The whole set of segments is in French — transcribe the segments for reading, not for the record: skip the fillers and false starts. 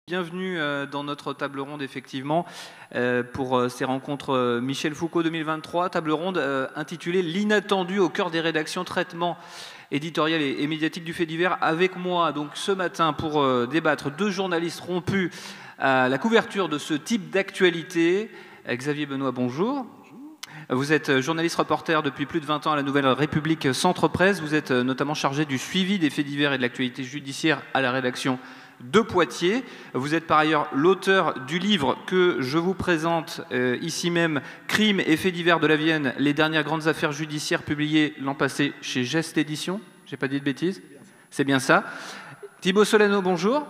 Bienvenue dans notre table ronde, effectivement, pour ces rencontres Michel Foucault 2023, table ronde intitulée « L'inattendu au cœur des rédactions, traitement éditorial et médiatique du fait divers ». Avec moi, donc, ce matin, pour débattre, deux journalistes rompus à la couverture de ce type d'actualité. Xavier Benoît, bonjour. Vous êtes journaliste reporter depuis plus de 20 ans à la Nouvelle République Centre Presse. Vous êtes notamment chargé du suivi des faits divers et de l'actualité judiciaire à la rédaction de Poitiers. Vous êtes par ailleurs l'auteur du livre que je vous présente ici même, Crimes et faits divers de la Vienne, les dernières grandes affaires judiciaires, publiées l'an passé chez Geste Éditions. J'ai pas dit de bêtises? C'est bien ça. Thibaut Solano, bonjour.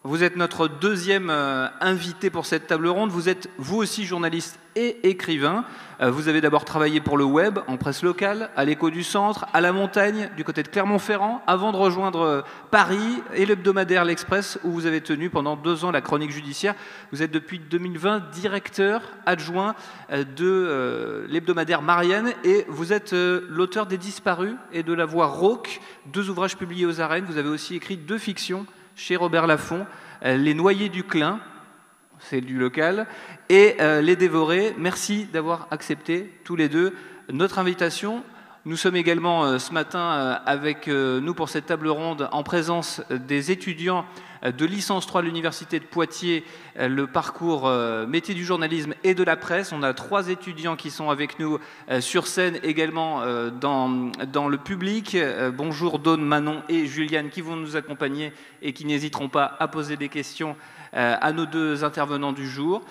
Vous êtes notre deuxième invité pour cette table ronde. Vous êtes vous aussi journaliste et écrivain. Vous avez d'abord travaillé pour le web, en presse locale, à l'Écho du Centre, à La Montagne, du côté de Clermont-Ferrand, avant de rejoindre Paris et l'hebdomadaire L'Express, où vous avez tenu pendant 2 ans la chronique judiciaire. Vous êtes depuis 2020 directeur adjoint de l'hebdomadaire Marianne et vous êtes l'auteur des Disparus et de La Voix rauque, 2 ouvrages publiés aux Arènes. Vous avez aussi écrit 2 fictions chez Robert Laffont, Les Noyés du Clin, c'est du local, et Les Dévorés. Merci d'avoir accepté tous les deux notre invitation. Nous sommes également ce matin avec nous pour cette table ronde en présence des étudiants de licence 3 de l'Université de Poitiers, le parcours métier du journalisme et de la presse. On a 3 étudiants qui sont avec nous sur scène, également dans le public. Bonjour Dawn, Manon et Juliane qui vont nous accompagner et qui n'hésiteront pas à poser des questions à nos 2 intervenants du jour.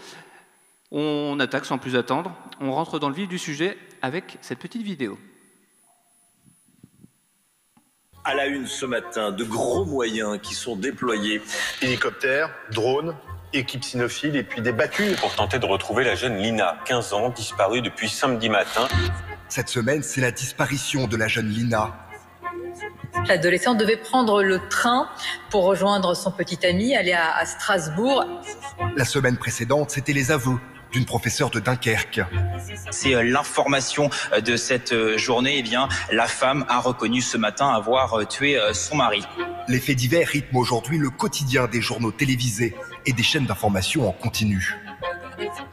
On attaque sans plus attendre. On rentre dans le vif du sujet avec cette petite vidéo. À la une ce matin, de gros moyens qui sont déployés. Hélicoptères, drones, équipes cynophiles et puis des battues. Pour tenter de retrouver la jeune Lina, 15 ans, disparue depuis samedi matin. Cette semaine, c'est la disparition de la jeune Lina. L'adolescente devait prendre le train pour rejoindre son petit ami, aller à Strasbourg. La semaine précédente, c'était les aveux d'une professeure de Dunkerque. C'est l'information de cette journée. Eh bien, la femme a reconnu ce matin avoir tué son mari. Les faits divers rythment aujourd'hui le quotidien des journaux télévisés et des chaînes d'information en continu.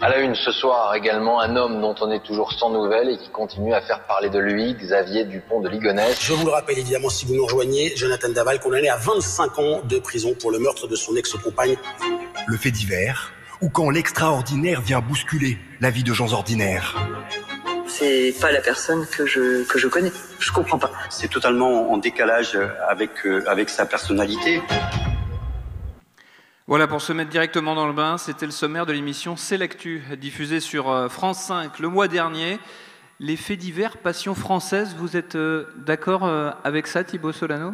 À la une ce soir également, un homme dont on est toujours sans nouvelles et qui continue à faire parler de lui, Xavier Dupont de Ligonnès. Je vous le rappelle évidemment, si vous nous rejoignez, Jonathan Daval, condamné à 25 ans de prison pour le meurtre de son ex-compagne. Le fait divers, ou quand l'extraordinaire vient bousculer la vie de gens ordinaires. C'est pas la personne que je connais. Je comprends pas. C'est totalement en décalage avec sa personnalité. Voilà, pour se mettre directement dans le bain, c'était le sommaire de l'émission C'est l'actu, diffusée sur France 5 le mois dernier. Les faits divers, passion française, vous êtes d'accord avec ça, Thibaut Solano ?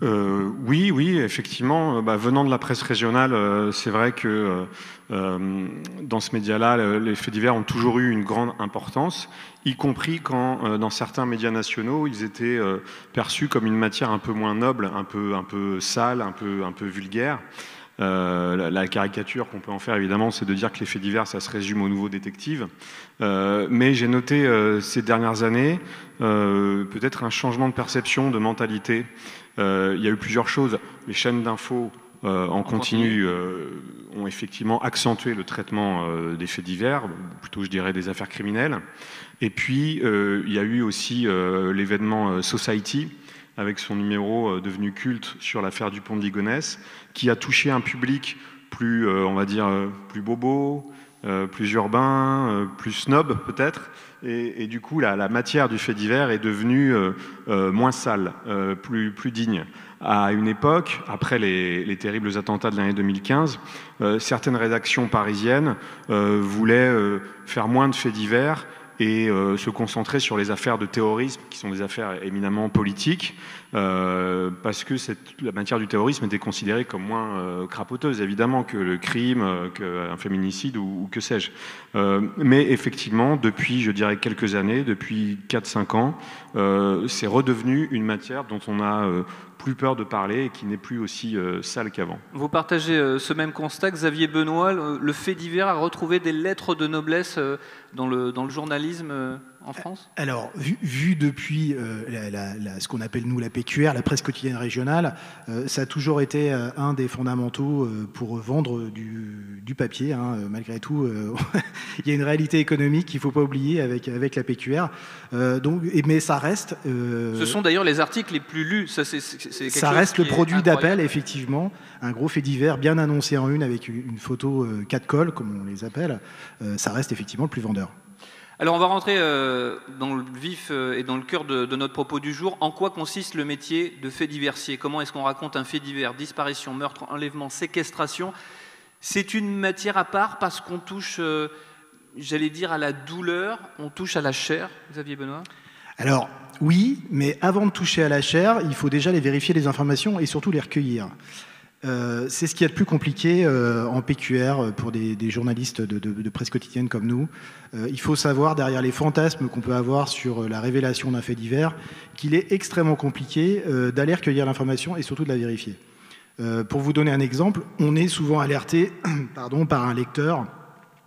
Oui, effectivement. Venant de la presse régionale, c'est vrai que dans ce média-là, les faits divers ont toujours eu une grande importance, y compris quand, dans certains médias nationaux, ils étaient perçus comme une matière un peu moins noble, un peu sale, un peu vulgaire. La caricature qu'on peut en faire, évidemment, c'est de dire que les faits divers, ça se résume aux nouveaux détectives. Mais j'ai noté ces dernières années peut-être un changement de perception, de mentalité. Il y a eu plusieurs choses. Les chaînes d'infos en continu ont effectivement accentué le traitement des faits divers, plutôt je dirais des affaires criminelles. Et puis il y a eu aussi l'événement Society, avec son numéro devenu culte sur l'affaire Dupont de Ligonnès, qui a touché un public plus, on va dire, plus bobo, plus urbain, plus snob peut-être, et du coup la matière du fait divers est devenue moins sale, plus digne. À une époque, après les terribles attentats de l'année 2015, certaines rédactions parisiennes voulaient faire moins de faits divers et se concentrer sur les affaires de terrorisme, qui sont des affaires éminemment politiques, parce que la matière du terrorisme était considérée comme moins crapoteuse, évidemment, que le crime, qu'un féminicide ou que sais-je. Mais effectivement, depuis, je dirais, quelques années, depuis 4-5 ans, c'est redevenu une matière dont on a plus peur de parler et qui n'est plus aussi sale qu'avant. Vous partagez ce même constat, Xavier Benoît, le fait divers a retrouvé des lettres de noblesse dans le journalisme en France? Alors, vu depuis ce qu'on appelle nous la PQR, la presse quotidienne régionale, ça a toujours été un des fondamentaux pour vendre du papier. Malgré tout, il y a une réalité économique qu'il ne faut pas oublier avec la PQR. Mais ça reste... Ce sont d'ailleurs les articles les plus lus. Ça reste le produit d'appel, effectivement. Un gros fait divers bien annoncé en une avec une photo 4 cols, comme on les appelle. Ça reste effectivement le plus vendeur. Alors on va rentrer dans le vif et dans le cœur de notre propos du jour. En quoi consiste le métier de fait diversier? Comment est-ce qu'on raconte un fait divers? Disparition, meurtre, enlèvement, séquestration. C'est une matière à part parce qu'on touche, j'allais dire, à la douleur, on touche à la chair. Xavier Benoît? Alors oui, mais avant de toucher à la chair, il faut déjà vérifier les informations et surtout les recueillir. C'est ce qu'il y a de plus compliqué en PQR pour des journalistes de presse quotidienne comme nous. Il faut savoir, derrière les fantasmes qu'on peut avoir sur la révélation d'un fait divers, qu'il est extrêmement compliqué d'aller recueillir l'information et surtout de la vérifier. Pour vous donner un exemple, on est souvent alerté par un lecteur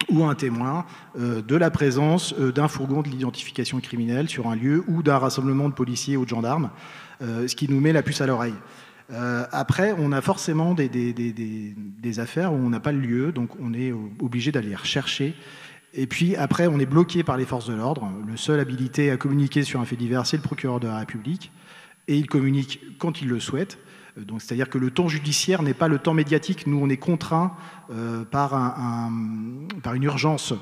ou un témoin de la présence d'un fourgon de l'identification criminelle sur un lieu ou d'un rassemblement de policiers ou de gendarmes, ce qui nous met la puce à l'oreille. Après, on a forcément des affaires où on n'a pas le lieu, donc on est obligé d'aller rechercher. Et puis après, on est bloqué par les forces de l'ordre. Le seul habilité à communiquer sur un fait divers, c'est le procureur de la République. Et il communique quand il le souhaite. Donc, c'est-à-dire que le temps judiciaire n'est pas le temps médiatique. Nous, on est contraints par une urgence,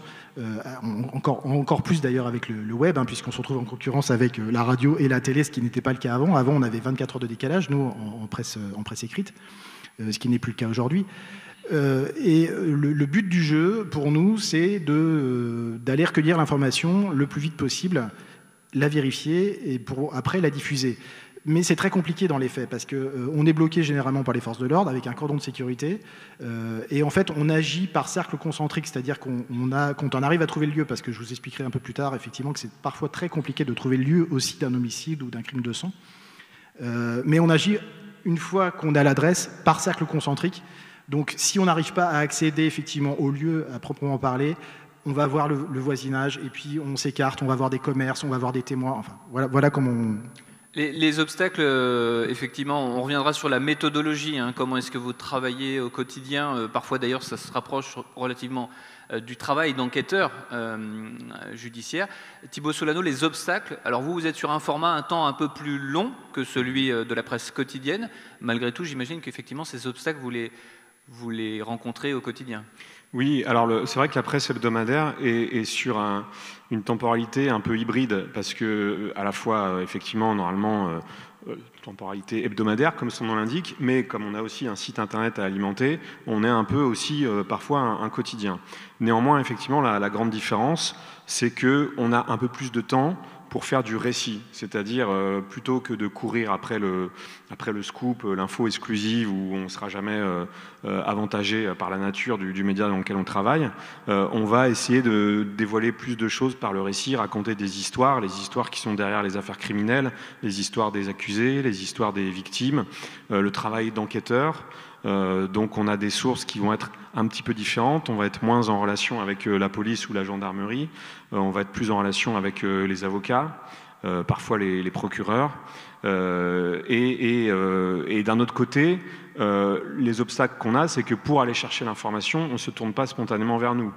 encore plus d'ailleurs avec le web, puisqu'on se retrouve en concurrence avec la radio et la télé, ce qui n'était pas le cas avant. Avant, on avait 24 heures de décalage, nous, en presse écrite, ce qui n'est plus le cas aujourd'hui. Et le but du jeu, pour nous, c'est d'aller recueillir l'information le plus vite possible, la vérifier et après la diffuser. Mais c'est très compliqué dans les faits parce qu'on est bloqué généralement par les forces de l'ordre avec un cordon de sécurité et en fait on agit par cercle concentrique, c'est-à-dire quand on arrive à trouver le lieu, parce que je vous expliquerai un peu plus tard effectivement que c'est parfois très compliqué de trouver le lieu aussi d'un homicide ou d'un crime de sang, mais on agit une fois qu'on a l'adresse par cercle concentrique. Donc si on n'arrive pas à accéder effectivement au lieu à proprement parler, on va voir le voisinage et puis on s'écarte, on va voir des commerces, on va voir des témoins, enfin voilà comment on... Les obstacles, effectivement, on reviendra sur la méthodologie, comment est-ce que vous travaillez au quotidien. Parfois d'ailleurs ça se rapproche relativement du travail d'enquêteur judiciaire. Thibaut Solano, les obstacles, alors vous êtes sur un format un temps un peu plus long que celui de la presse quotidienne. Malgré tout, j'imagine qu'effectivement ces obstacles, vous les rencontrez au quotidien. Oui, alors c'est vrai que la presse hebdomadaire est sur une temporalité un peu hybride, parce que à la fois, effectivement, normalement, temporalité hebdomadaire, comme son nom l'indique, mais comme on a aussi un site internet à alimenter, on est un peu aussi parfois un quotidien. Néanmoins, effectivement, la grande différence, c'est qu'on a un peu plus de temps pour faire du récit, c'est-à-dire plutôt que de courir après le scoop, l'info exclusive où on ne sera jamais avantagé par la nature du média dans lequel on travaille, on va essayer de dévoiler plus de choses par le récit, raconter des histoires, les histoires qui sont derrière les affaires criminelles, les histoires des accusés, les histoires des victimes, le travail d'enquêteur. Donc on a des sources qui vont être un petit peu différentes, on va être moins en relation avec la police ou la gendarmerie, on va être plus en relation avec les avocats, parfois les procureurs, et d'un autre côté, les obstacles qu'on a, c'est que pour aller chercher l'information, on ne se tourne pas spontanément vers nous.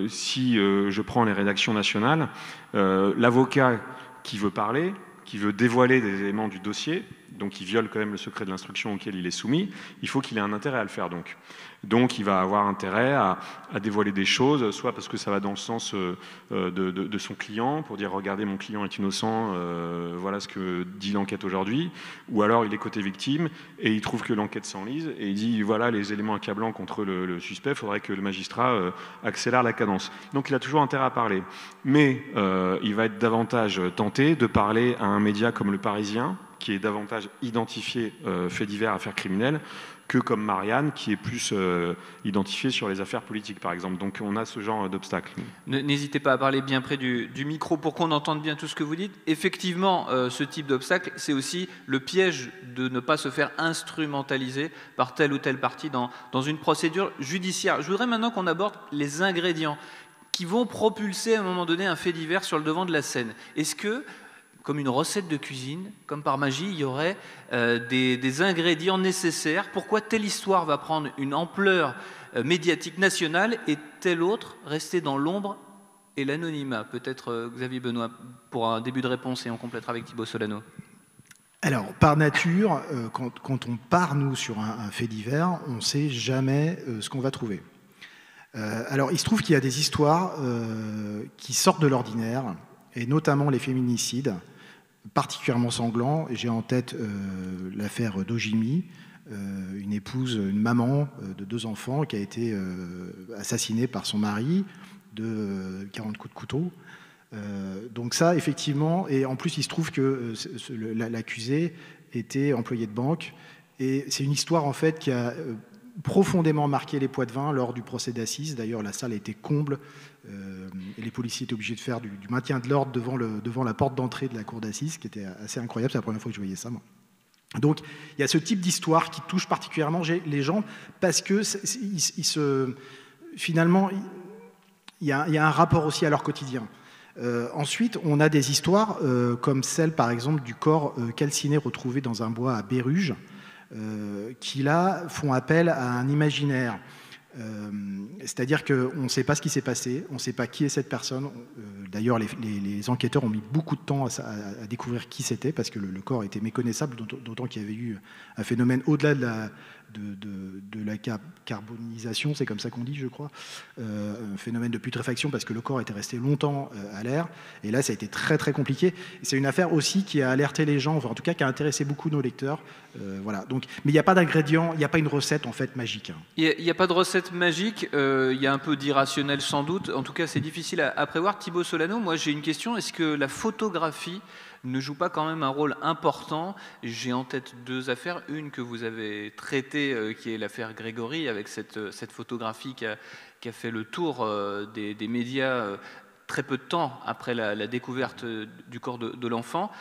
Si je prends les rédactions nationales, l'avocat qui veut parler, qui veut dévoiler des éléments du dossier, donc qui viole quand même le secret de l'instruction auquel il est soumis, il faut qu'il ait un intérêt à le faire. Donc il va avoir intérêt à dévoiler des choses, soit parce que ça va dans le sens de son client, pour dire « regardez, mon client est innocent, voilà ce que dit l'enquête aujourd'hui », ou alors il est côté victime et il trouve que l'enquête s'enlise et il dit « voilà les éléments accablants contre le suspect, il faudrait que le magistrat accélère la cadence ». Donc il a toujours intérêt à parler. Mais il va être davantage tenté de parler à un média comme Le Parisien, qui est davantage identifié faits divers, affaires criminelles, que comme Marianne, qui est plus identifiée sur les affaires politiques, par exemple. Donc on a ce genre d'obstacles. N'hésitez pas à parler bien près du micro pour qu'on entende bien tout ce que vous dites. Effectivement, ce type d'obstacle, c'est aussi le piège de ne pas se faire instrumentaliser par telle ou telle partie dans une procédure judiciaire. Je voudrais maintenant qu'on aborde les ingrédients. qui vont propulser à un moment donné un fait divers sur le devant de la scène. Est-ce que, comme une recette de cuisine, comme par magie, il y aurait des ingrédients nécessaires? Pourquoi telle histoire va prendre une ampleur médiatique nationale et telle autre rester dans l'ombre et l'anonymat? Peut-être Xavier Benoît pour un début de réponse et on complétera avec Thibaut Solano. Alors, par nature, quand on part, nous, sur un fait divers, on ne sait jamais ce qu'on va trouver. Alors, il se trouve qu'il y a des histoires qui sortent de l'ordinaire, et notamment les féminicides, particulièrement sanglants. J'ai en tête l'affaire d'Ojimi, une épouse, une maman de 2 enfants qui a été assassinée par son mari de 40 coups de couteau. Donc ça, effectivement, et en plus, il se trouve que l'accusé était employé de banque, et c'est une histoire, en fait, qui a profondément marqué les Poitevins lors du procès d'assises. D'ailleurs, la salle a été comble, et les policiers étaient obligés de faire du maintien de l'ordre devant la porte d'entrée de la cour d'assises, qui était assez incroyable. C'est la première fois que je voyais ça, moi. Donc, il y a ce type d'histoire qui touche particulièrement les gens, parce que finalement, il y a un rapport aussi à leur quotidien. Ensuite, on a des histoires comme celle, par exemple, du corps calciné retrouvé dans un bois à Béruges, qui, là, font appel à un imaginaire. C'est-à-dire qu'on ne sait pas ce qui s'est passé, on ne sait pas qui est cette personne. D'ailleurs, les enquêteurs ont mis beaucoup de temps à découvrir qui c'était, parce que le corps était méconnaissable, d'autant qu'il y avait eu un phénomène au-delà de la carbonisation, c'est comme ça qu'on dit, je crois, un phénomène de putréfaction, parce que le corps était resté longtemps à l'air, et là ça a été très très compliqué. C'est une affaire aussi qui a alerté les gens, enfin, en tout cas qui a intéressé beaucoup nos lecteurs. Voilà. Donc, mais il n'y a pas d'ingrédient, il n'y a pas une recette en fait magique. Il n'y a pas de recette magique, il y a un peu d'irrationnel sans doute, en tout cas c'est difficile à prévoir. Thibaut Solano, moi j'ai une question, est-ce que la photographie ne joue pas quand même un rôle important? J'ai en tête 2 affaires, une que vous avez traitée, qui est l'affaire Grégory, avec cette photographie qui a fait le tour des médias très peu de temps après la découverte du corps de l'enfant.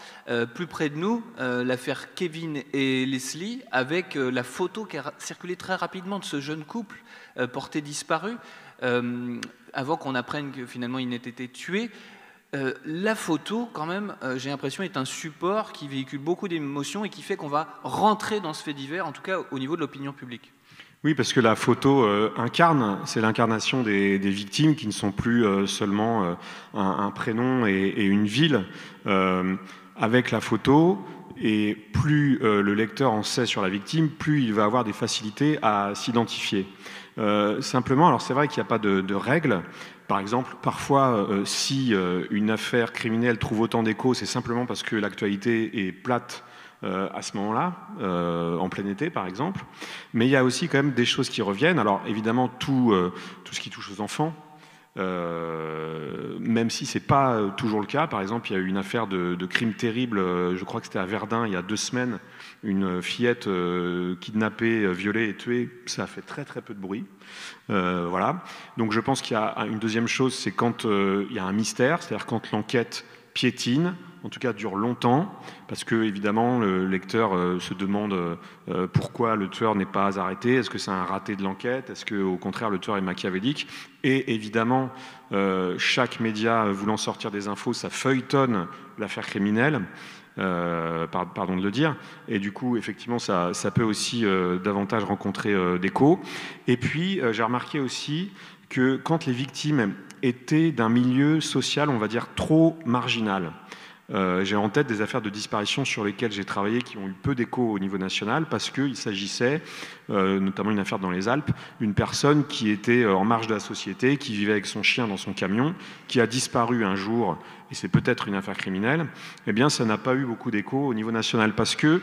Plus près de nous, l'affaire Kevin et Leslie, avec la photo qui a circulé très rapidement de ce jeune couple porté disparu, avant qu'on apprenne que finalement il n'ait été tué. La photo, quand même, j'ai l'impression, est un support qui véhicule beaucoup d'émotions et qui fait qu'on va rentrer dans ce fait divers, en tout cas au niveau de l'opinion publique. Oui, parce que la photo c'est l'incarnation des victimes qui ne sont plus seulement un prénom et une ville. Avec la photo, et plus le lecteur en sait sur la victime, plus il va avoir des facilités à s'identifier. Simplement, alors c'est vrai qu'il n'y a pas de règles. Par exemple, parfois, si une affaire criminelle trouve autant d'écho, c'est simplement parce que l'actualité est plate à ce moment-là, en plein été par exemple. Mais il y a aussi quand même des choses qui reviennent. Alors évidemment, tout ce qui touche aux enfants, même si c'est pas toujours le cas. Par exemple, il y a eu une affaire de crime terrible, je crois que c'était à Verdun il y a 2 semaines, une fillette kidnappée, violée et tuée. Ça a fait très très peu de bruit. Voilà. Donc je pense qu'il y a une deuxième chose, c'est quand il y a un mystère, c'est-à-dire quand l'enquête piétine, en tout cas dure longtemps, parce que évidemment le lecteur se demande pourquoi le tueur n'est pas arrêté, est-ce que c'est un raté de l'enquête, est-ce qu'au contraire le tueur est machiavélique, et évidemment chaque média voulant sortir des infos, ça feuilletonne l'affaire criminelle, pardon de le dire, et du coup effectivement ça peut aussi davantage rencontrer d'écho. Et puis j'ai remarqué aussi que quand les victimes étaient d'un milieu social, on va dire, trop marginal, j'ai en tête des affaires de disparition sur lesquelles j'ai travaillé qui ont eu peu d'écho au niveau national parce qu'il s'agissait, notamment une affaire dans les Alpes, une personne qui était en marge de la société, qui vivait avec son chien dans son camion, qui a disparu un jour, et c'est peut-être une affaire criminelle. Eh bien, ça n'a pas eu beaucoup d'écho au niveau national parce que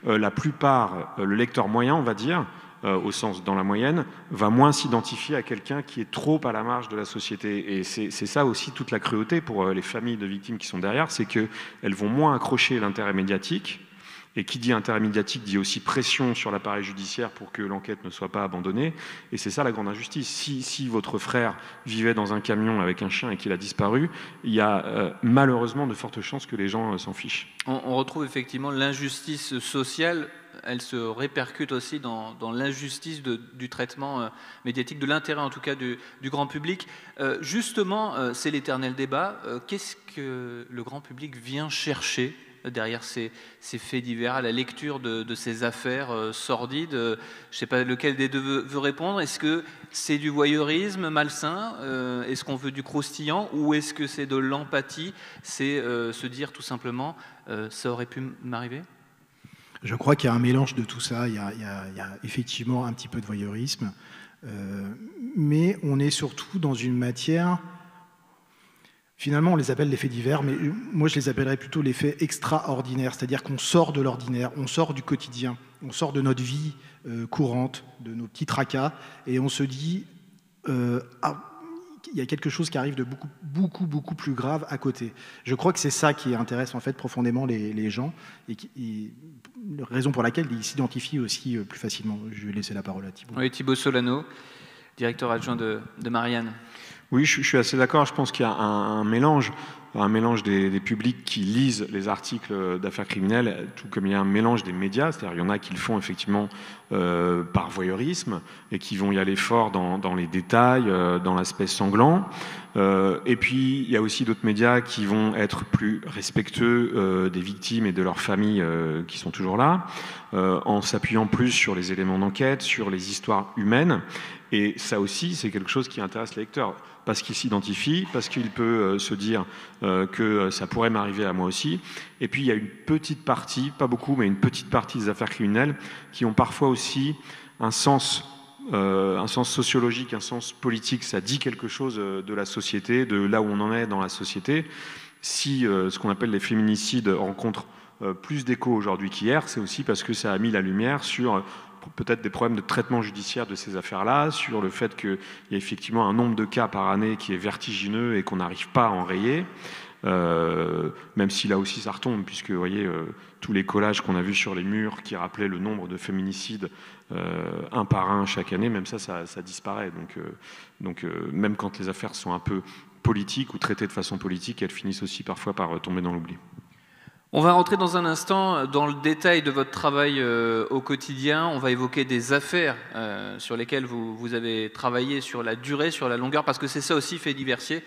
la plupart, le lecteur moyen, on va dire, au sens dans la moyenne, va moins s'identifier à quelqu'un qui est trop à la marge de la société. Et c'est ça aussi toute la cruauté pour les familles de victimes qui sont derrière, c'est qu'elles vont moins accrocher l'intérêt médiatique Et qui dit intérêt médiatique dit aussi pression sur l'appareil judiciaire pour que l'enquête ne soit pas abandonnée. Et c'est ça la grande injustice. Si votre frère vivait dans un camion avec un chien et qu'il a disparu, il y a malheureusement de fortes chances que les gens s'en fichent. On retrouve effectivement l'injustice sociale. Elle se répercute aussi dans l'injustice du traitement médiatique, de l'intérêt en tout cas du grand public. Justement, c'est l'éternel débat. Qu'est-ce que le grand public vient chercher derrière ces faits divers, à la lecture de ces affaires sordides? Je ne sais pas lequel des deux veut répondre. Est-ce que c'est du voyeurisme malsain? Est-ce qu'on veut du croustillant? Ou est-ce que c'est de l'empathie? C'est se dire tout simplement ça aurait pu m'arriver? Je crois qu'il y a un mélange de tout ça. Il y a effectivement un petit peu de voyeurisme, mais on est surtout dans une matière. Finalement, on les appelle les faits divers, mais moi je les appellerais plutôt les faits extraordinaires, c'est-à-dire qu'on sort de l'ordinaire, on sort du quotidien, on sort de notre vie courante, de nos petits tracas, et on se dit il y a quelque chose qui arrive de beaucoup plus grave à côté. Je crois que c'est ça qui intéresse en fait profondément les gens, et raison pour laquelle ils s'identifient aussi plus facilement. Je vais laisser la parole à Thibaut. Oui, Thibaut Solano, directeur adjoint de Marianne. Oui, je suis assez d'accord. Je pense qu'il y a un mélange des publics qui lisent les articles d'affaires criminelles, tout comme il y a un mélange des médias. C'est-à-dire il y en a qui le font effectivement par voyeurisme et qui vont y aller fort dans les détails, dans l'aspect sanglant. Et puis il y a aussi d'autres médias qui vont être plus respectueux des victimes et de leurs familles qui sont toujours là, en s'appuyant plus sur les éléments d'enquête, sur les histoires humaines. Et ça aussi, c'est quelque chose qui intéresse les lecteurs, parce qu'il s'identifie, parce qu'il peut se dire que ça pourrait m'arriver à moi aussi. Et puis il y a une petite partie, pas beaucoup, mais une petite partie des affaires criminelles qui ont parfois aussi un sens sociologique, un sens politique. Ça dit quelque chose de la société, de là où on en est dans la société. Si ce qu'on appelle les féminicides rencontrent plus d'écho aujourd'hui qu'hier, c'est aussi parce que ça a mis la lumière sur peut-être des problèmes de traitement judiciaire de ces affaires-là, sur le fait qu'il y a effectivement un nombre de cas par année qui est vertigineux et qu'on n'arrive pas à enrayer, même si là aussi ça retombe, puisque vous voyez, tous les collages qu'on a vus sur les murs qui rappelaient le nombre de féminicides un par un chaque année, même ça disparaît. Donc même quand les affaires sont un peu politiques ou traitées de façon politique, elles finissent aussi parfois par tomber dans l'oubli. On va rentrer dans un instant dans le détail de votre travail au quotidien. On va évoquer des affaires sur lesquelles vous avez travaillé sur la durée, sur la longueur, parce que c'est ça aussi, fait diversier.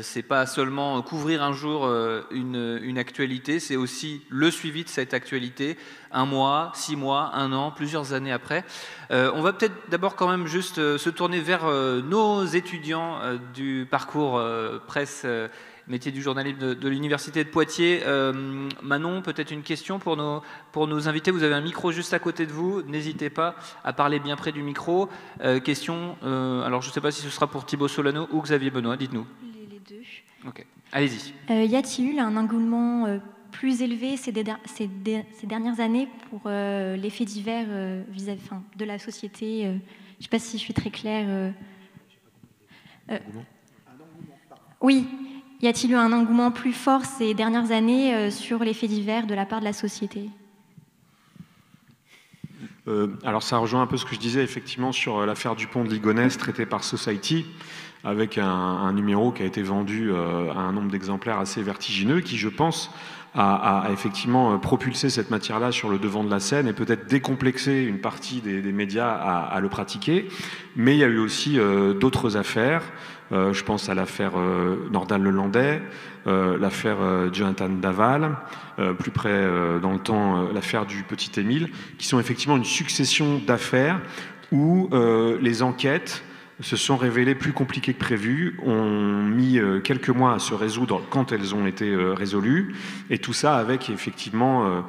C'est pas seulement couvrir un jour une actualité, c'est aussi le suivi de cette actualité, 1 mois, 6 mois, 1 an, plusieurs années après. On va peut-être d'abord quand même juste se tourner vers nos étudiants du parcours presse métier du journalisme de l'Université de Poitiers. Manon, peut-être une question pour nos invités. Vous avez un micro juste à côté de vous. N'hésitez pas à parler bien près du micro. Question, alors je ne sais pas si ce sera pour Thibaut Solano ou Xavier Benoît. Dites-nous. Les deux. Ok, allez-y. Y a-t-il eu un engouement plus élevé ces dernières années pour les faits divers vis-à-vis de la société? Je ne sais pas si je suis très claire. Oui. Y a-t-il eu un engouement plus fort ces dernières années sur les faits divers de la part de la société? Alors ça rejoint un peu ce que je disais effectivement sur l'affaire Dupont de Ligonnès traitée par Society, avec un numéro qui a été vendu à un nombre d'exemplaires assez vertigineux, qui je pense a effectivement propulsé cette matière-là sur le devant de la scène et peut-être décomplexé une partie des médias à le pratiquer. Mais il y a eu aussi d'autres affaires. Je pense à l'affaire Nordal-Lelandais, l'affaire Jonathan Daval, plus près dans le temps l'affaire du Petit Émile, qui sont effectivement une succession d'affaires où les enquêtes se sont révélées plus compliquées que prévu, ont mis quelques mois à se résoudre quand elles ont été résolues, et tout ça avec effectivement,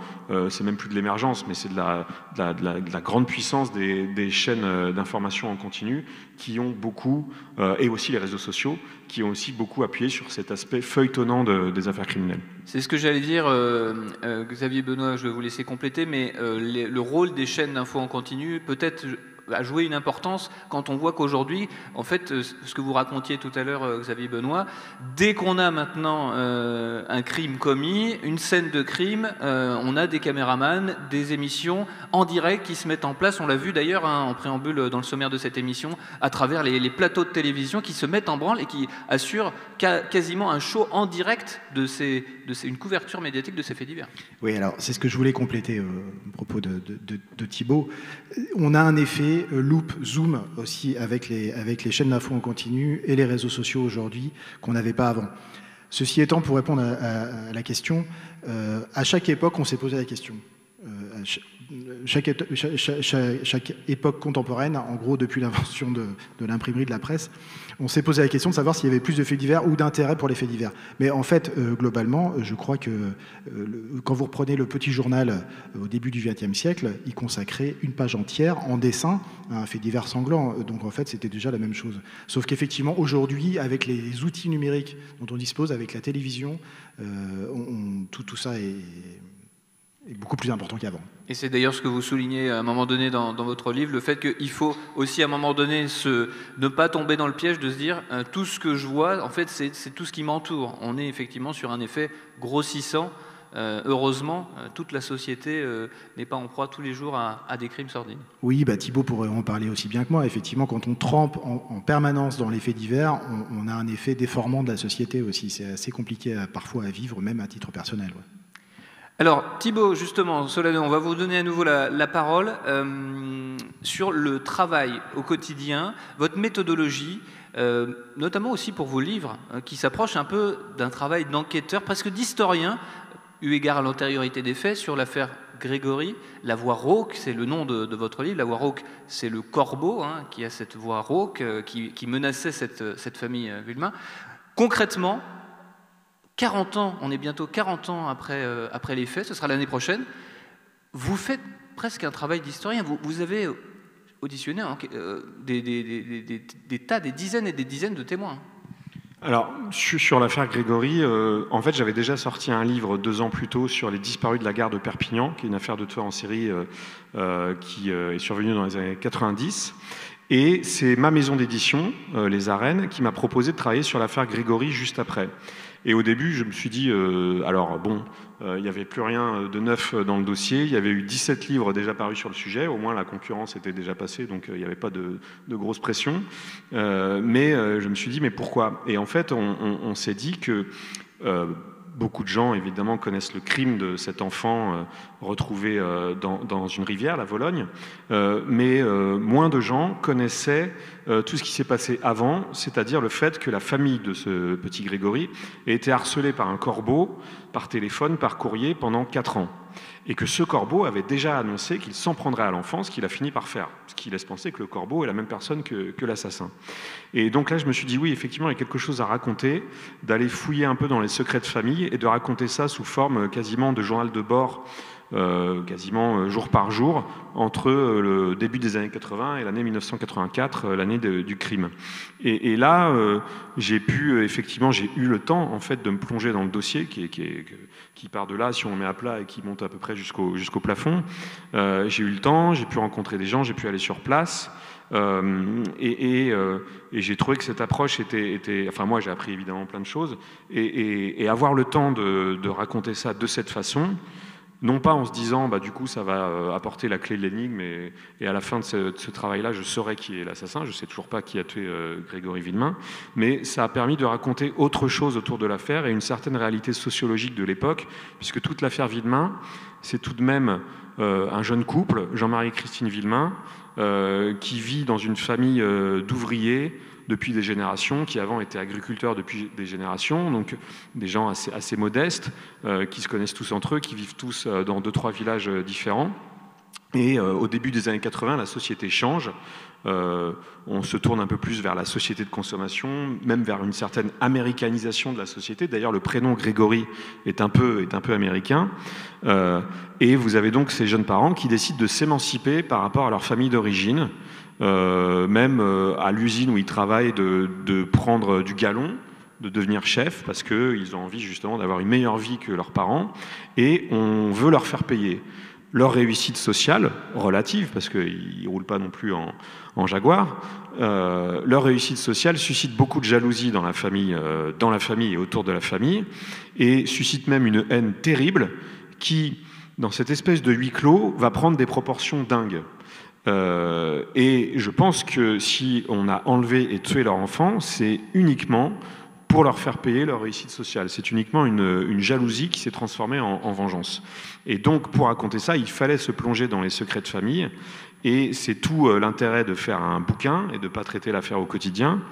c'est même plus de l'émergence, mais c'est de la grande puissance des chaînes d'information en continu qui ont beaucoup, et aussi les réseaux sociaux, qui ont aussi beaucoup appuyé sur cet aspect feuilletonnant des affaires criminelles. C'est ce que j'allais dire, Xavier Benoît, je vais vous laisser compléter, mais le rôle des chaînes d'infos en continu, peut-être a joué une importance quand on voit qu'aujourd'hui, en fait, ce que vous racontiez tout à l'heure, Xavier Benoît, dès qu'on a maintenant un crime commis, une scène de crime, on a des caméramans, des émissions en direct qui se mettent en place. On l'a vu d'ailleurs en préambule dans le sommaire de cette émission, à travers les plateaux de télévision qui se mettent en branle et qui assurent quasiment un show en direct une couverture médiatique de ces faits divers. Oui, alors c'est ce que je voulais compléter au propos de Thibault. On a un effet loop, zoom aussi avec les chaînes d'infos en continu et les réseaux sociaux aujourd'hui qu'on n'avait pas avant. Ceci étant, pour répondre à la question, à chaque époque, on s'est posé la question. Chaque époque contemporaine, en gros depuis l'invention de l'imprimerie de la presse, on s'est posé la question de savoir s'il y avait plus de faits divers ou d'intérêt pour les faits divers. Mais en fait, globalement, je crois que quand vous reprenez le Petit Journal au début du XXe siècle, il consacrait une page entière en dessin à un fait divers sanglant. Donc en fait, c'était déjà la même chose. Sauf qu'effectivement, aujourd'hui, avec les outils numériques dont on dispose, avec la télévision, tout ça est beaucoup plus important qu'avant. Et c'est d'ailleurs ce que vous soulignez à un moment donné dans votre livre, le fait qu'il faut aussi à un moment donné ne pas tomber dans le piège de se dire tout ce que je vois, en fait, c'est tout ce qui m'entoure. On est effectivement sur un effet grossissant. Heureusement, toute la société n'est pas en proie tous les jours à des crimes sordides. Oui, Thibault pourrait en parler aussi bien que moi. Effectivement, quand on trempe en permanence dans les faits divers, on a un effet déformant de la société aussi. C'est assez compliqué parfois à vivre, même à titre personnel. Ouais. Alors Thibault, justement, on va vous donner à nouveau la parole sur le travail au quotidien, votre méthodologie, notamment aussi pour vos livres, qui s'approchent un peu d'un travail d'enquêteur, presque d'historien, eu égard à l'antériorité des faits, sur l'affaire Grégory. La voix rauque, c'est le nom de votre livre. La voix rauque, c'est le corbeau qui a cette voix rauque qui menaçait cette famille Villemain. Concrètement, 40 ans, on est bientôt 40 ans après les faits, ce sera l'année prochaine. Vous faites presque un travail d'historien. Vous avez auditionné des dizaines et des dizaines de témoins. Alors, sur l'affaire Grégory, en fait, j'avais déjà sorti un livre 2 ans plus tôt sur les disparus de la gare de Perpignan, qui est une affaire de tueur en série qui est survenue dans les années 90. Et c'est ma maison d'édition, Les Arènes, qui m'a proposé de travailler sur l'affaire Grégory juste après. Et au début, je me suis dit, il n'y avait plus rien de neuf dans le dossier. Il y avait eu 17 livres déjà parus sur le sujet. Au moins, la concurrence était déjà passée, donc il n'y avait pas de grosse pression. Mais je me suis dit, mais pourquoi ? Et en fait, on s'est dit que beaucoup de gens, évidemment, connaissent le crime de cet enfant retrouvé dans une rivière, la Vologne, mais moins de gens connaissaient tout ce qui s'est passé avant, c'est-à-dire le fait que la famille de ce petit Grégory ait été harcelée par un corbeau, par téléphone, par courrier, pendant 4 ans. Et que ce corbeau avait déjà annoncé qu'il s'en prendrait à l'enfant, ce qu'il a fini par faire. Ce qui laisse penser que le corbeau est la même personne que l'assassin. Et donc là, je me suis dit, oui, effectivement, il y a quelque chose à raconter, d'aller fouiller un peu dans les secrets de famille et de raconter ça sous forme quasiment de journal de bord, quasiment jour par jour, entre le début des années 80 et l'année 1984, l'année du crime. Et là, j'ai eu le temps, en fait, de me plonger dans le dossier, qui part de là, si on met à plat, et qui monte à peu près jusqu'au plafond. J'ai eu le temps, j'ai pu rencontrer des gens, j'ai pu aller sur place. Et j'ai trouvé que cette approche était... Enfin, moi, j'ai appris évidemment plein de choses. Et avoir le temps de raconter ça de cette façon... Non pas en se disant, du coup, ça va apporter la clé de l'énigme et à la fin de ce travail-là, je saurai qui est l'assassin. Je ne sais toujours pas qui a tué Grégory Villemain. Mais ça a permis de raconter autre chose autour de l'affaire et une certaine réalité sociologique de l'époque, puisque toute l'affaire Villemain, c'est tout de même un jeune couple, Jean-Marie et Christine Villemain, qui vit dans une famille d'ouvriers, depuis des générations, qui avant étaient agriculteurs depuis des générations, donc des gens assez modestes, qui se connaissent tous entre eux, qui vivent tous dans 2-3 villages différents. Et au début des années 80, la société change. On se tourne un peu plus vers la société de consommation, même vers une certaine américanisation de la société. D'ailleurs, le prénom Grégory est un peu américain. Et vous avez donc ces jeunes parents qui décident de s'émanciper par rapport à leur famille d'origine, même à l'usine où ils travaillent, de prendre du galon, de devenir chef, parce qu'ils ont envie justement d'avoir une meilleure vie que leurs parents, et on veut leur faire payer. leur réussite sociale, relative, parce qu'ils ne roulent pas non plus en Jaguar, leur réussite sociale suscite beaucoup de jalousie dans la famille et autour de la famille, et suscite même une haine terrible qui, dans cette espèce de huis clos, va prendre des proportions dingues. Et je pense que si on a enlevé et tué leur enfant, c'est uniquement pour leur faire payer leur réussite sociale. C'est uniquement une jalousie qui s'est transformée en vengeance. Et donc, pour raconter ça, il fallait se plonger dans les secrets de famille. Et c'est tout l'intérêt de faire un bouquin et de ne pas traiter l'affaire au quotidien.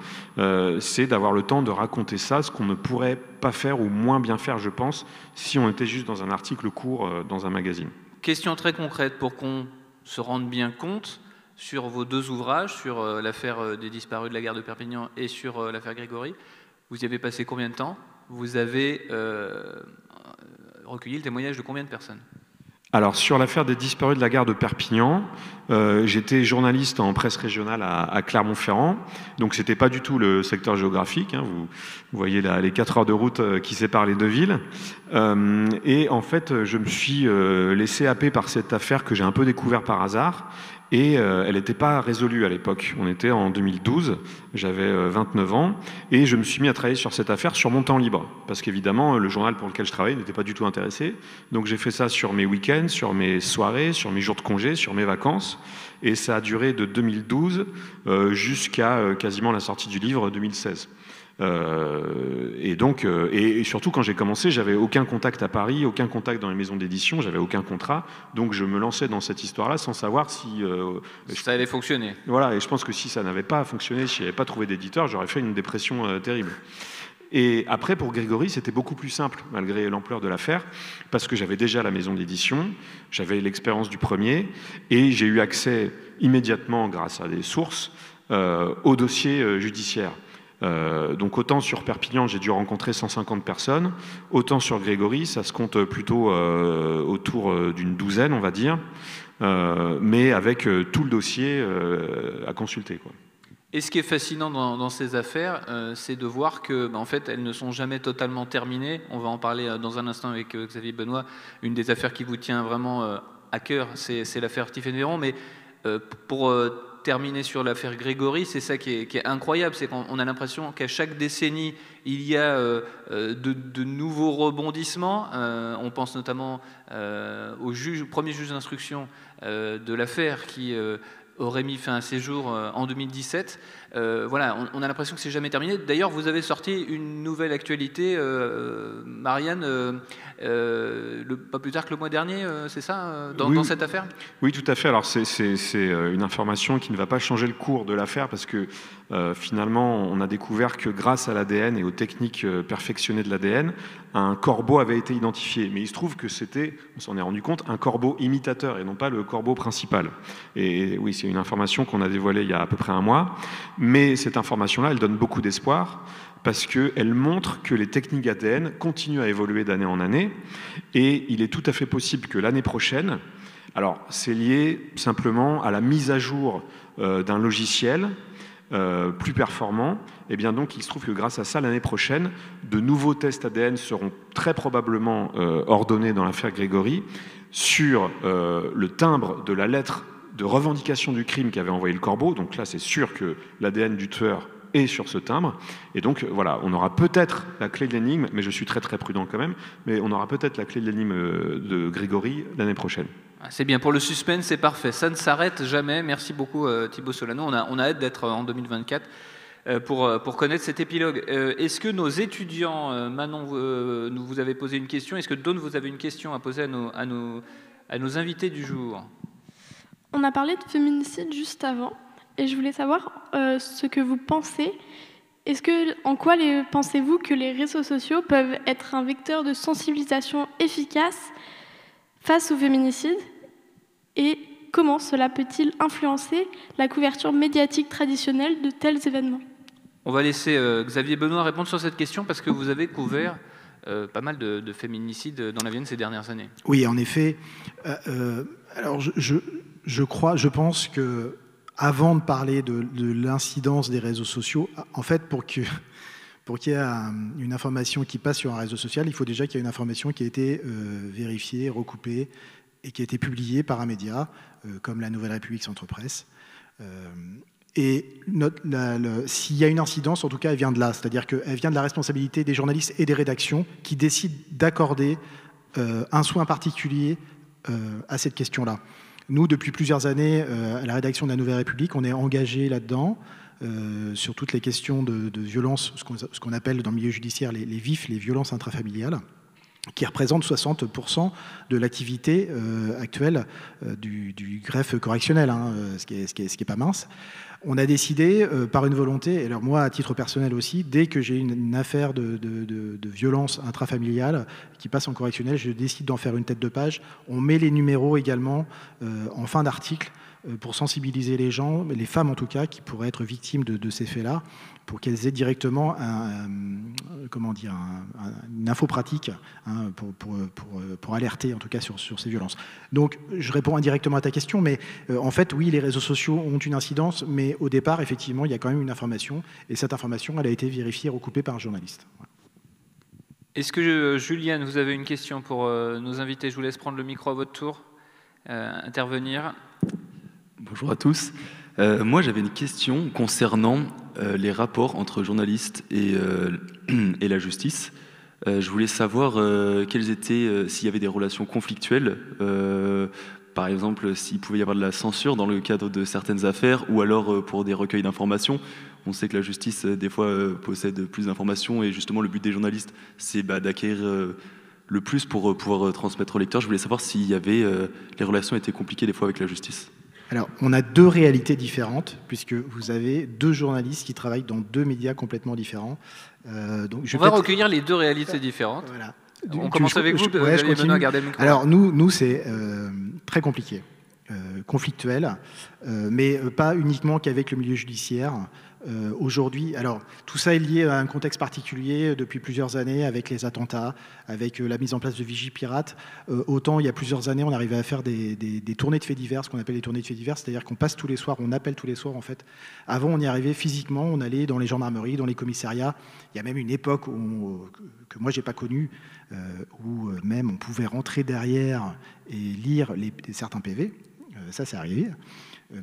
C'est d'avoir le temps de raconter ça, ce qu'on ne pourrait pas faire ou moins bien faire, je pense, si on était juste dans un article court dans un magazine. Question très concrète pour qu'on se rende bien compte sur vos 2 ouvrages, sur l'affaire des disparus de la gare de Perpignan et sur l'affaire Grégory. Vous y avez passé combien de temps? Vous avez recueilli le témoignage de combien de personnes? Alors, sur l'affaire des disparus de la gare de Perpignan, j'étais journaliste en presse régionale à Clermont-Ferrand, donc c'était pas du tout le secteur géographique, hein, vous voyez là, les 4 heures de route qui séparent les 2 villes, et en fait, je me suis laissé happer par cette affaire que j'ai un peu découvert par hasard, et elle n'était pas résolue à l'époque. On était en 2012, j'avais 29 ans, et je me suis mis à travailler sur cette affaire sur mon temps libre, parce qu'évidemment, le journal pour lequel je travaillais n'était pas du tout intéressé, donc j'ai fait ça sur mes week-ends, sur mes soirées, sur mes jours de congé, sur mes vacances, et ça a duré de 2012 jusqu'à quasiment la sortie du livre 2016. Et donc, et surtout quand j'ai commencé, j'avais aucun contact à Paris, aucun contact dans les maisons d'édition, j'avais aucun contrat, donc je me lançais dans cette histoire-là sans savoir si ça allait fonctionner. Voilà, et je pense que si ça n'avait pas fonctionné, si je n'avais pas trouvé d'éditeur, j'aurais fait une dépression terrible. Et après, pour Grégory, c'était beaucoup plus simple, malgré l'ampleur de l'affaire, parce que j'avais déjà la maison d'édition, j'avais l'expérience du premier, et j'ai eu accès immédiatement, grâce à des sources, au dossier judiciaire. Donc autant sur Perpignan, j'ai dû rencontrer 150 personnes, autant sur Grégory, ça se compte plutôt autour d'une douzaine, on va dire, mais avec tout le dossier à consulter, quoi. Et ce qui est fascinant dans ces affaires, c'est de voir que, en fait, elles ne sont jamais totalement terminées. On va en parler dans un instant avec Xavier Benoît. Une des affaires qui vous tient vraiment à cœur, c'est l'affaire Tiphaine Véron. Mais pour terminer sur l'affaire Grégory, c'est ça qui est incroyable, c'est qu'on a l'impression qu'à chaque décennie, il y a de nouveaux rebondissements. On pense notamment au premier juge d'instruction de l'affaire qui aurait mis fin à ses jours en 2017. Voilà, on a l'impression que c'est jamais terminé. D'ailleurs, vous avez sorti une nouvelle actualité, Marianne, pas plus tard que le mois dernier, c'est ça, dans cette affaire? Oui, tout à fait. Alors, c'est une information qui ne va pas changer le cours de l'affaire parce que finalement, on a découvert que grâce à l'ADN et aux techniques perfectionnées de l'ADN, un corbeau avait été identifié. Mais il se trouve que c'était, on s'en est rendu compte, un corbeau imitateur et non pas le corbeau principal. Et oui, c'est une information qu'on a dévoilée il y a à peu près un mois. Mais cette information-là, elle donne beaucoup d'espoir parce qu'elle montre que les techniques ADN continuent à évoluer d'année en année et il est tout à fait possible que l'année prochaine, alors c'est lié simplement à la mise à jour d'un logiciel plus performant, et bien donc il se trouve que grâce à ça, l'année prochaine, de nouveaux tests ADN seront très probablement ordonnés dans l'affaire Grégory sur le timbre de la lettre de revendication du crime qu'avait envoyé le corbeau. Donc là, c'est sûr que l'ADN du tueur est sur ce timbre. Et donc, voilà, on aura peut-être la clé de l'énigme, mais je suis très très prudent quand même, mais on aura peut-être la clé de l'énigme de Grégory l'année prochaine. C'est bien, pour le suspense, c'est parfait. Ça ne s'arrête jamais. Merci beaucoup Thibaut Solano. On a hâte d'être en 2024 pour connaître cet épilogue. Est-ce que nos étudiants, Manon, vous avez posé une question? Est-ce que Dawn, vous avez une question à poser à nos invités du jour? On a parlé de féminicide juste avant, et je voulais savoir ce que vous pensez. En quoi pensez-vous que les réseaux sociaux peuvent être un vecteur de sensibilisation efficace face au féminicide, et comment cela peut-il influencer la couverture médiatique traditionnelle de tels événements? On va laisser Xavier Benoît répondre sur cette question, parce que vous avez couvert pas mal de féminicides dans la Vienne ces dernières années. Oui, en effet. Alors, je pense que avant de parler de l'incidence des réseaux sociaux, en fait, pour qu'il y ait une information qui passe sur un réseau social, il faut déjà qu'il y ait une information qui a été vérifiée, recoupée et qui a été publiée par un média comme la Nouvelle République Centre Presse. Et s'il y a une incidence, en tout cas, elle vient de là, c'est-à-dire qu'elle vient de la responsabilité des journalistes et des rédactions qui décident d'accorder un soin particulier à cette question-là. Nous, depuis plusieurs années, à la rédaction de la Nouvelle République, on est engagé là-dedans, sur toutes les questions de violence, ce qu'on appelle dans le milieu judiciaire les VIF, les violences intrafamiliales, qui représentent 60% de l'activité actuelle du greffe correctionnel, hein, ce qui est pas mince. On a décidé, par une volonté, et alors moi, à titre personnel aussi, dès que j'ai une affaire de violence intrafamiliale qui passe en correctionnel, je décide d'en faire une tête de page. On met les numéros également en fin d'article pour sensibiliser les gens, les femmes en tout cas, qui pourraient être victimes de ces faits-là, pour qu'elles aient directement une info pratique, hein, pour alerter en tout cas sur ces violences. Donc je réponds indirectement à ta question, mais en fait oui, les réseaux sociaux ont une incidence, mais au départ effectivement il y a quand même une information, et cette information elle a été vérifiée et recoupée par un journaliste. Voilà. Est-ce que Juliane, vous avez une question pour nos invités? Je vous laisse prendre le micro à votre tour, intervenir. Bonjour à tous. Moi, j'avais une question concernant les rapports entre journalistes et la justice. Je voulais savoir quelles étaient, s'il y avait des relations conflictuelles, par exemple, s'il pouvait y avoir de la censure dans le cadre de certaines affaires, ou alors pour des recueils d'informations. On sait que la justice, des fois, possède plus d'informations, et justement, le but des journalistes, c'est d'acquérir le plus pour pouvoir transmettre au lecteur. Je voulais savoir si les relations étaient compliquées des fois avec la justice. Alors, on a deux réalités différentes, puisque vous avez deux journalistes qui travaillent dans deux médias complètement différents. Donc on va recueillir les deux réalités différentes. Voilà. On commence avec vous, Benoît, gardez le micro. Alors, nous c'est très compliqué, conflictuel, mais pas uniquement qu'avec le milieu judiciaire. Aujourd'hui, alors tout ça est lié à un contexte particulier depuis plusieurs années avec les attentats, avec la mise en place de Vigipirate. Autant il y a plusieurs années, on arrivait à faire des tournées de faits divers, ce qu'on appelle des tournées de faits divers, c'est-à-dire qu'on passe tous les soirs, on appelle tous les soirs en fait. Avant, on y arrivait physiquement, on allait dans les gendarmeries, dans les commissariats. Il y a même une époque que moi j'ai pas connue, où même on pouvait rentrer derrière et lire certains PV. Ça, c'est arrivé.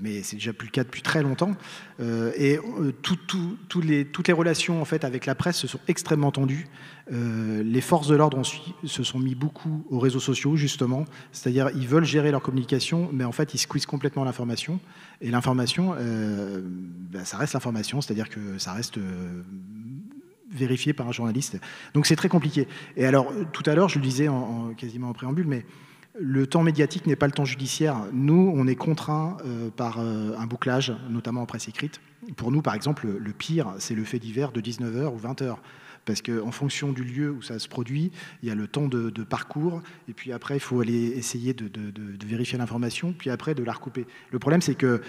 Mais c'est déjà plus le cas depuis très longtemps. Toutes les relations en fait, avec la presse se sont extrêmement tendues. Les forces de l'ordre se sont mis beaucoup aux réseaux sociaux, justement. C'est-à-dire ils veulent gérer leur communication, mais en fait, ils squeezent complètement l'information. Et l'information, ça reste l'information, c'est-à-dire que ça reste vérifié par un journaliste. Donc c'est très compliqué. Et alors, tout à l'heure, je le disais quasiment en préambule, mais le temps médiatique n'est pas le temps judiciaire. Nous, on est contraints par un bouclage, notamment en presse écrite. Pour nous, par exemple, le pire, c'est le fait divers de 19h ou 20h. Parce qu'en fonction du lieu où ça se produit, il y a le temps de parcours, et puis après, il faut aller essayer de vérifier l'information, puis après, de la recouper. Le problème, c'est que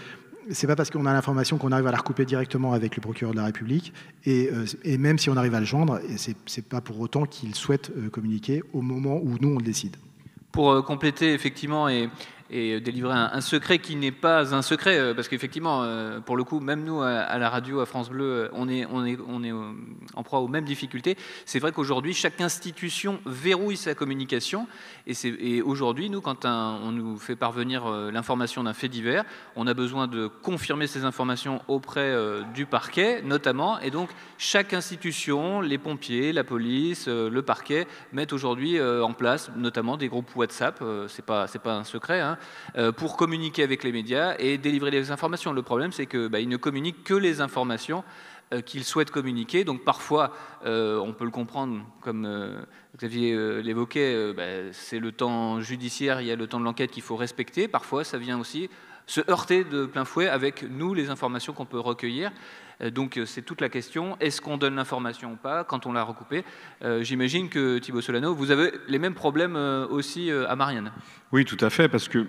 c'est pas parce qu'on a l'information qu'on arrive à la recouper directement avec le procureur de la République, et même si on arrive à le joindre, c'est pas pour autant qu'il souhaite communiquer au moment où nous, on le décide. Pour compléter effectivement et délivrer un secret qui n'est pas un secret, parce qu'effectivement, pour le coup, même nous à la radio, à France Bleu, on est en proie aux mêmes difficultés. C'est vrai qu'aujourd'hui, chaque institution verrouille sa communication, et aujourd'hui, nous, quand on nous fait parvenir l'information d'un fait divers, on a besoin de confirmer ces informations auprès du parquet, notamment, et donc chaque institution, les pompiers, la police, le parquet, mettent aujourd'hui en place, notamment des groupes WhatsApp, c'est pas un secret, hein, pour communiquer avec les médias et délivrer les informations. Le problème, c'est qu'ils ne communiquent que les informations qu'ils souhaitent communiquer. Donc parfois, on peut le comprendre, comme Xavier l'évoquait, c'est le temps judiciaire, il y a le temps de l'enquête qu'il faut respecter. Parfois, ça vient aussi se heurter de plein fouet avec nous, les informations qu'on peut recueillir. Donc c'est toute la question, est-ce qu'on donne l'information ou pas quand on l'a recoupée? J'imagine que Thibaut Solano, vous avez les mêmes problèmes aussi à Marianne. Oui, tout à fait, parce que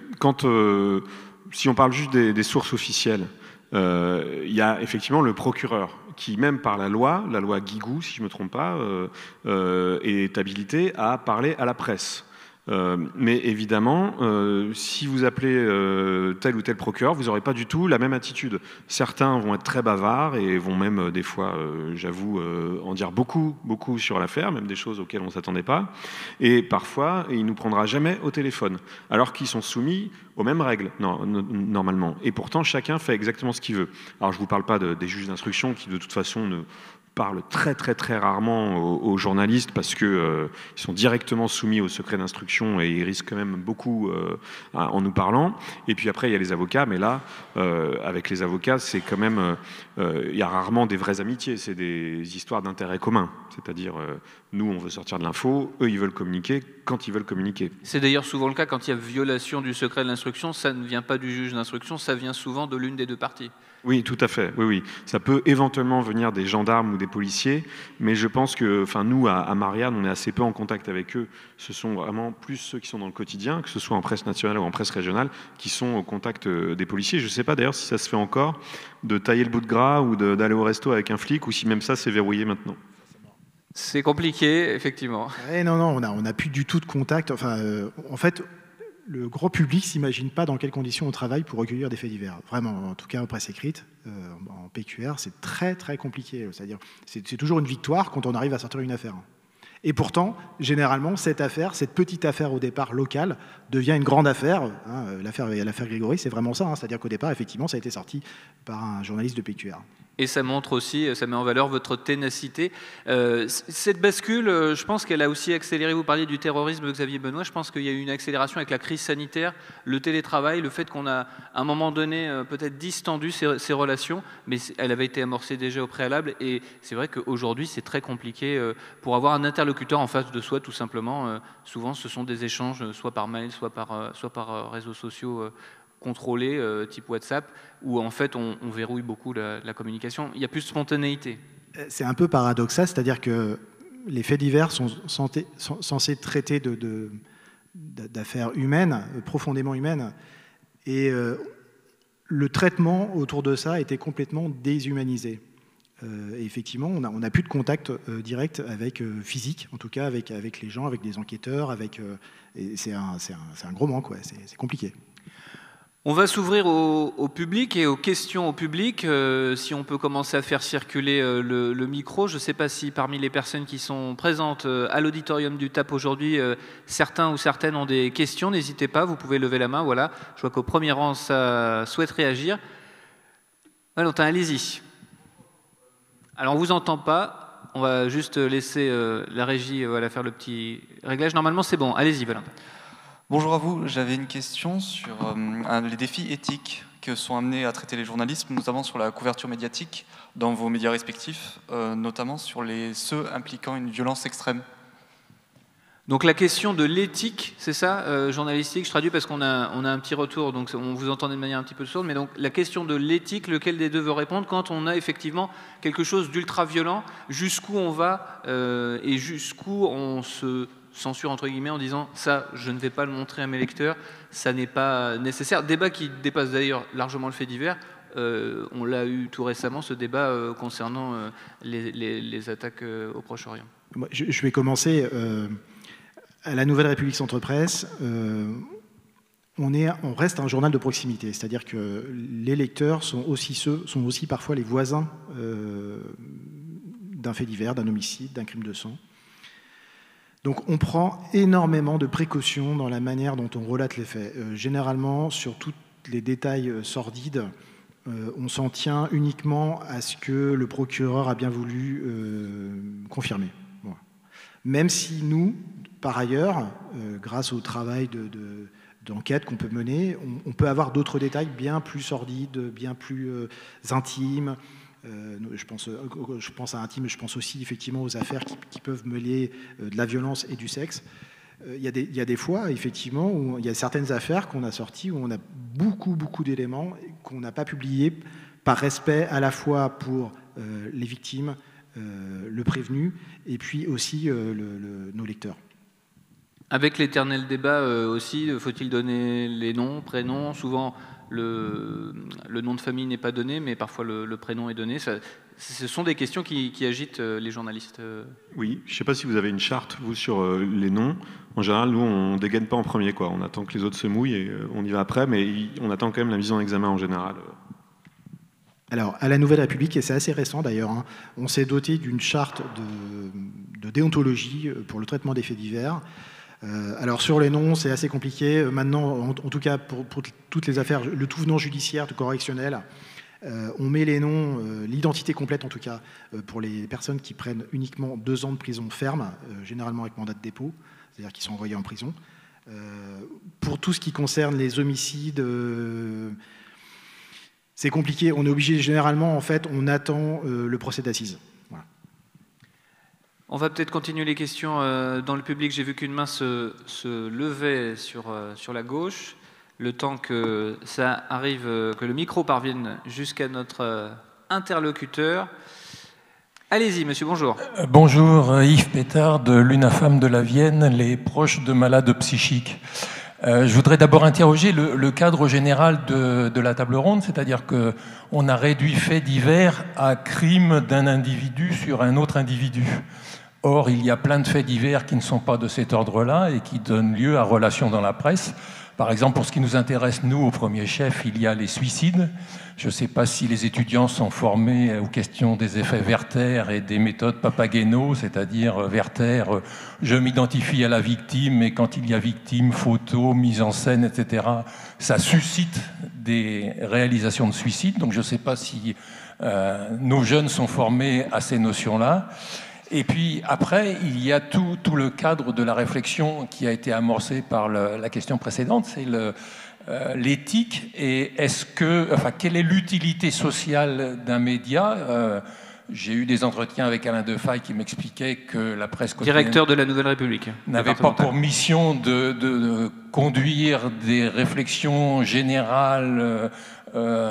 si on parle juste des sources officielles, il y a effectivement le procureur qui, même par la loi Guigou, si je ne me trompe pas, est habilité à parler à la presse. Mais évidemment, si vous appelez tel ou tel procureur, vous n'aurez pas du tout la même attitude. Certains vont être très bavards et vont même des fois, j'avoue, en dire beaucoup sur l'affaire, même des choses auxquelles on ne s'attendait pas. Et parfois, il ne nous prendra jamais au téléphone, alors qu'ils sont soumis aux mêmes règles, normalement. Et pourtant, chacun fait exactement ce qu'il veut. Alors, je ne vous parle pas des juges d'instruction qui, de toute façon, ne parlent très rarement aux journalistes parce qu'ils sont directement soumis au secret d'instruction et ils risquent quand même beaucoup en nous parlant. Et puis après, il y a les avocats, mais là, avec les avocats, c'est quand même... il y a rarement des vraies amitiés, c'est des histoires d'intérêt commun. C'est-à-dire, nous, on veut sortir de l'info, eux, ils veulent communiquer quand ils veulent communiquer. C'est d'ailleurs souvent le cas quand il y a violation du secret de l'instruction, ça ne vient pas du juge d'instruction, ça vient souvent de l'une des deux parties. Oui, tout à fait. Oui. Ça peut éventuellement venir des gendarmes ou des policiers, mais je pense que, nous, à Marianne, on est assez peu en contact avec eux. Ce sont vraiment plus ceux qui sont dans le quotidien, que ce soit en presse nationale ou en presse régionale, qui sont au contact des policiers. Je ne sais pas d'ailleurs si ça se fait encore, de tailler le bout de gras ou d'aller au resto avec un flic, ou si même ça, c'est verrouillé maintenant. C'est compliqué, effectivement. Non, on n'a plus du tout de contact. En fait, le grand public s'imagine pas dans quelles conditions on travaille pour recueillir des faits divers. Vraiment, en tout cas en presse écrite, en PQR, c'est très compliqué. C'est-à-dire, c'est toujours une victoire quand on arrive à sortir une affaire. Et pourtant, généralement, cette petite affaire au départ locale, devient une grande affaire. L'affaire Grégory, c'est vraiment ça. C'est-à-dire qu'au départ, effectivement, ça a été sorti par un journaliste de PQR. Et ça montre aussi, ça met en valeur votre ténacité. Cette bascule, je pense qu'elle a aussi accéléré, vous parliez du terrorisme, Xavier Benoît, je pense qu'il y a eu une accélération avec la crise sanitaire, le télétravail, le fait qu'on a, à un moment donné, peut-être distendu ces relations, mais elle avait été amorcée déjà au préalable, et c'est vrai qu'aujourd'hui, c'est très compliqué pour avoir un interlocuteur en face de soi, tout simplement. Souvent, ce sont des échanges, soit par mail, soit par réseaux sociaux contrôlés, type WhatsApp, où en fait on verrouille beaucoup la communication. Il n'y a plus de spontanéité. C'est un peu paradoxal, c'est-à-dire que les faits divers sont censés traiter d'affaires humaines, profondément humaines, et le traitement autour de ça était complètement déshumanisé. Et effectivement, on n'a plus de contact direct physique, en tout cas avec les gens, avec les enquêteurs, et c'est un gros manque, c'est compliqué. On va s'ouvrir au public et aux questions au public. Si on peut commencer à faire circuler le micro. Je ne sais pas si parmi les personnes qui sont présentes à l'auditorium du TAP aujourd'hui, certains ou certaines ont des questions. N'hésitez pas, vous pouvez lever la main. Voilà, je vois qu'au premier rang, ça souhaite réagir. Valentin, allez-y. Alors, on ne vous entend pas. On va juste laisser la régie faire le petit réglage. Normalement, c'est bon. Allez-y, Valentin. Bonjour à vous, j'avais une question sur les défis éthiques que sont amenés à traiter les journalistes, notamment sur la couverture médiatique dans vos médias respectifs, notamment sur ceux impliquant une violence extrême. Donc la question de l'éthique, c'est ça, journalistique, je traduis parce qu'on a un petit retour, donc on vous entendait de manière un petit peu sourde, mais donc la question de l'éthique, lequel des deux veut répondre quand on a effectivement quelque chose d'ultra-violent, jusqu'où on va et jusqu'où on se censure entre guillemets en disant ça je ne vais pas le montrer à mes lecteurs, ça n'est pas nécessaire. Débat qui dépasse d'ailleurs largement le fait divers. On l'a eu tout récemment, ce débat concernant les attaques au Proche-Orient. Je vais commencer à la Nouvelle République Centre Presse. On reste un journal de proximité, c'est-à-dire que les lecteurs sont aussi parfois les voisins d'un fait divers, d'un homicide, d'un crime de sang. Donc on prend énormément de précautions dans la manière dont on relate les faits. Généralement, sur tous les détails sordides, on s'en tient uniquement à ce que le procureur a bien voulu confirmer. Voilà. Même si nous, par ailleurs, grâce au travail d'enquête qu'on peut mener, on peut avoir d'autres détails bien plus sordides, bien plus intimes. Je pense à intime, mais je pense aussi effectivement aux affaires qui peuvent mêler de la violence et du sexe. Il y a des fois, effectivement, où il y a certaines affaires qu'on a sorties où on a beaucoup d'éléments qu'on n'a pas publiés par respect à la fois pour les victimes, le prévenu, et puis aussi nos lecteurs. Avec l'éternel débat aussi, faut-il donner les noms, prénoms ? Souvent, le nom de famille n'est pas donné, mais parfois le prénom est donné. ce sont des questions qui agitent les journalistes. Oui, je ne sais pas si vous avez une charte, vous, sur les noms. En général, nous, on ne dégaine pas en premier, quoi. On attend que les autres se mouillent et on y va après, mais on attend quand même la mise en examen en général. Alors, à la Nouvelle République, et c'est assez récent d'ailleurs, hein, on s'est doté d'une charte de déontologie pour le traitement des faits divers. Alors, sur les noms, c'est assez compliqué. Maintenant, en tout cas, pour toutes les affaires, le tout venant judiciaire, tout correctionnel, on met les noms, l'identité complète en tout cas, pour les personnes qui prennent uniquement 2 ans de prison ferme, généralement avec mandat de dépôt, c'est-à-dire qui sont envoyés en prison. Pour tout ce qui concerne les homicides, c'est compliqué. On est obligé, généralement, en fait, on attend le procès d'assises. Voilà. On va peut-être continuer les questions dans le public. J'ai vu qu'une main se levait sur la gauche. Le temps que ça arrive, que le micro parvienne jusqu'à notre interlocuteur. Allez-y, monsieur, bonjour. Bonjour, Yves Pétard de l'UNAFAM de la Vienne, les proches de malades psychiques. Je voudrais d'abord interroger le cadre général de la table ronde, c'est-à-dire qu'on a réduit faits divers à crime d'un individu sur un autre individu. Or, il y a plein de faits divers qui ne sont pas de cet ordre-là et qui donnent lieu à relations dans la presse. Par exemple, pour ce qui nous intéresse, nous, au premier chef, il y a les suicides. Je ne sais pas si les étudiants sont formés aux questions des effets Werther et des méthodes Papageno, c'est-à-dire Werther, je m'identifie à la victime, et quand il y a victime, photo, mise en scène, etc., ça suscite des réalisations de suicide. Donc je ne sais pas si nos jeunes sont formés à ces notions-là. Et puis après, il y a tout le cadre de la réflexion qui a été amorcé par la question précédente, c'est l'éthique et quelle est l'utilité sociale d'un média. J'ai eu des entretiens avec Alain Defaille qui m'expliquait que la presse quotidienne, directeur de la Nouvelle République, n'avait pas pour mission de conduire des réflexions générales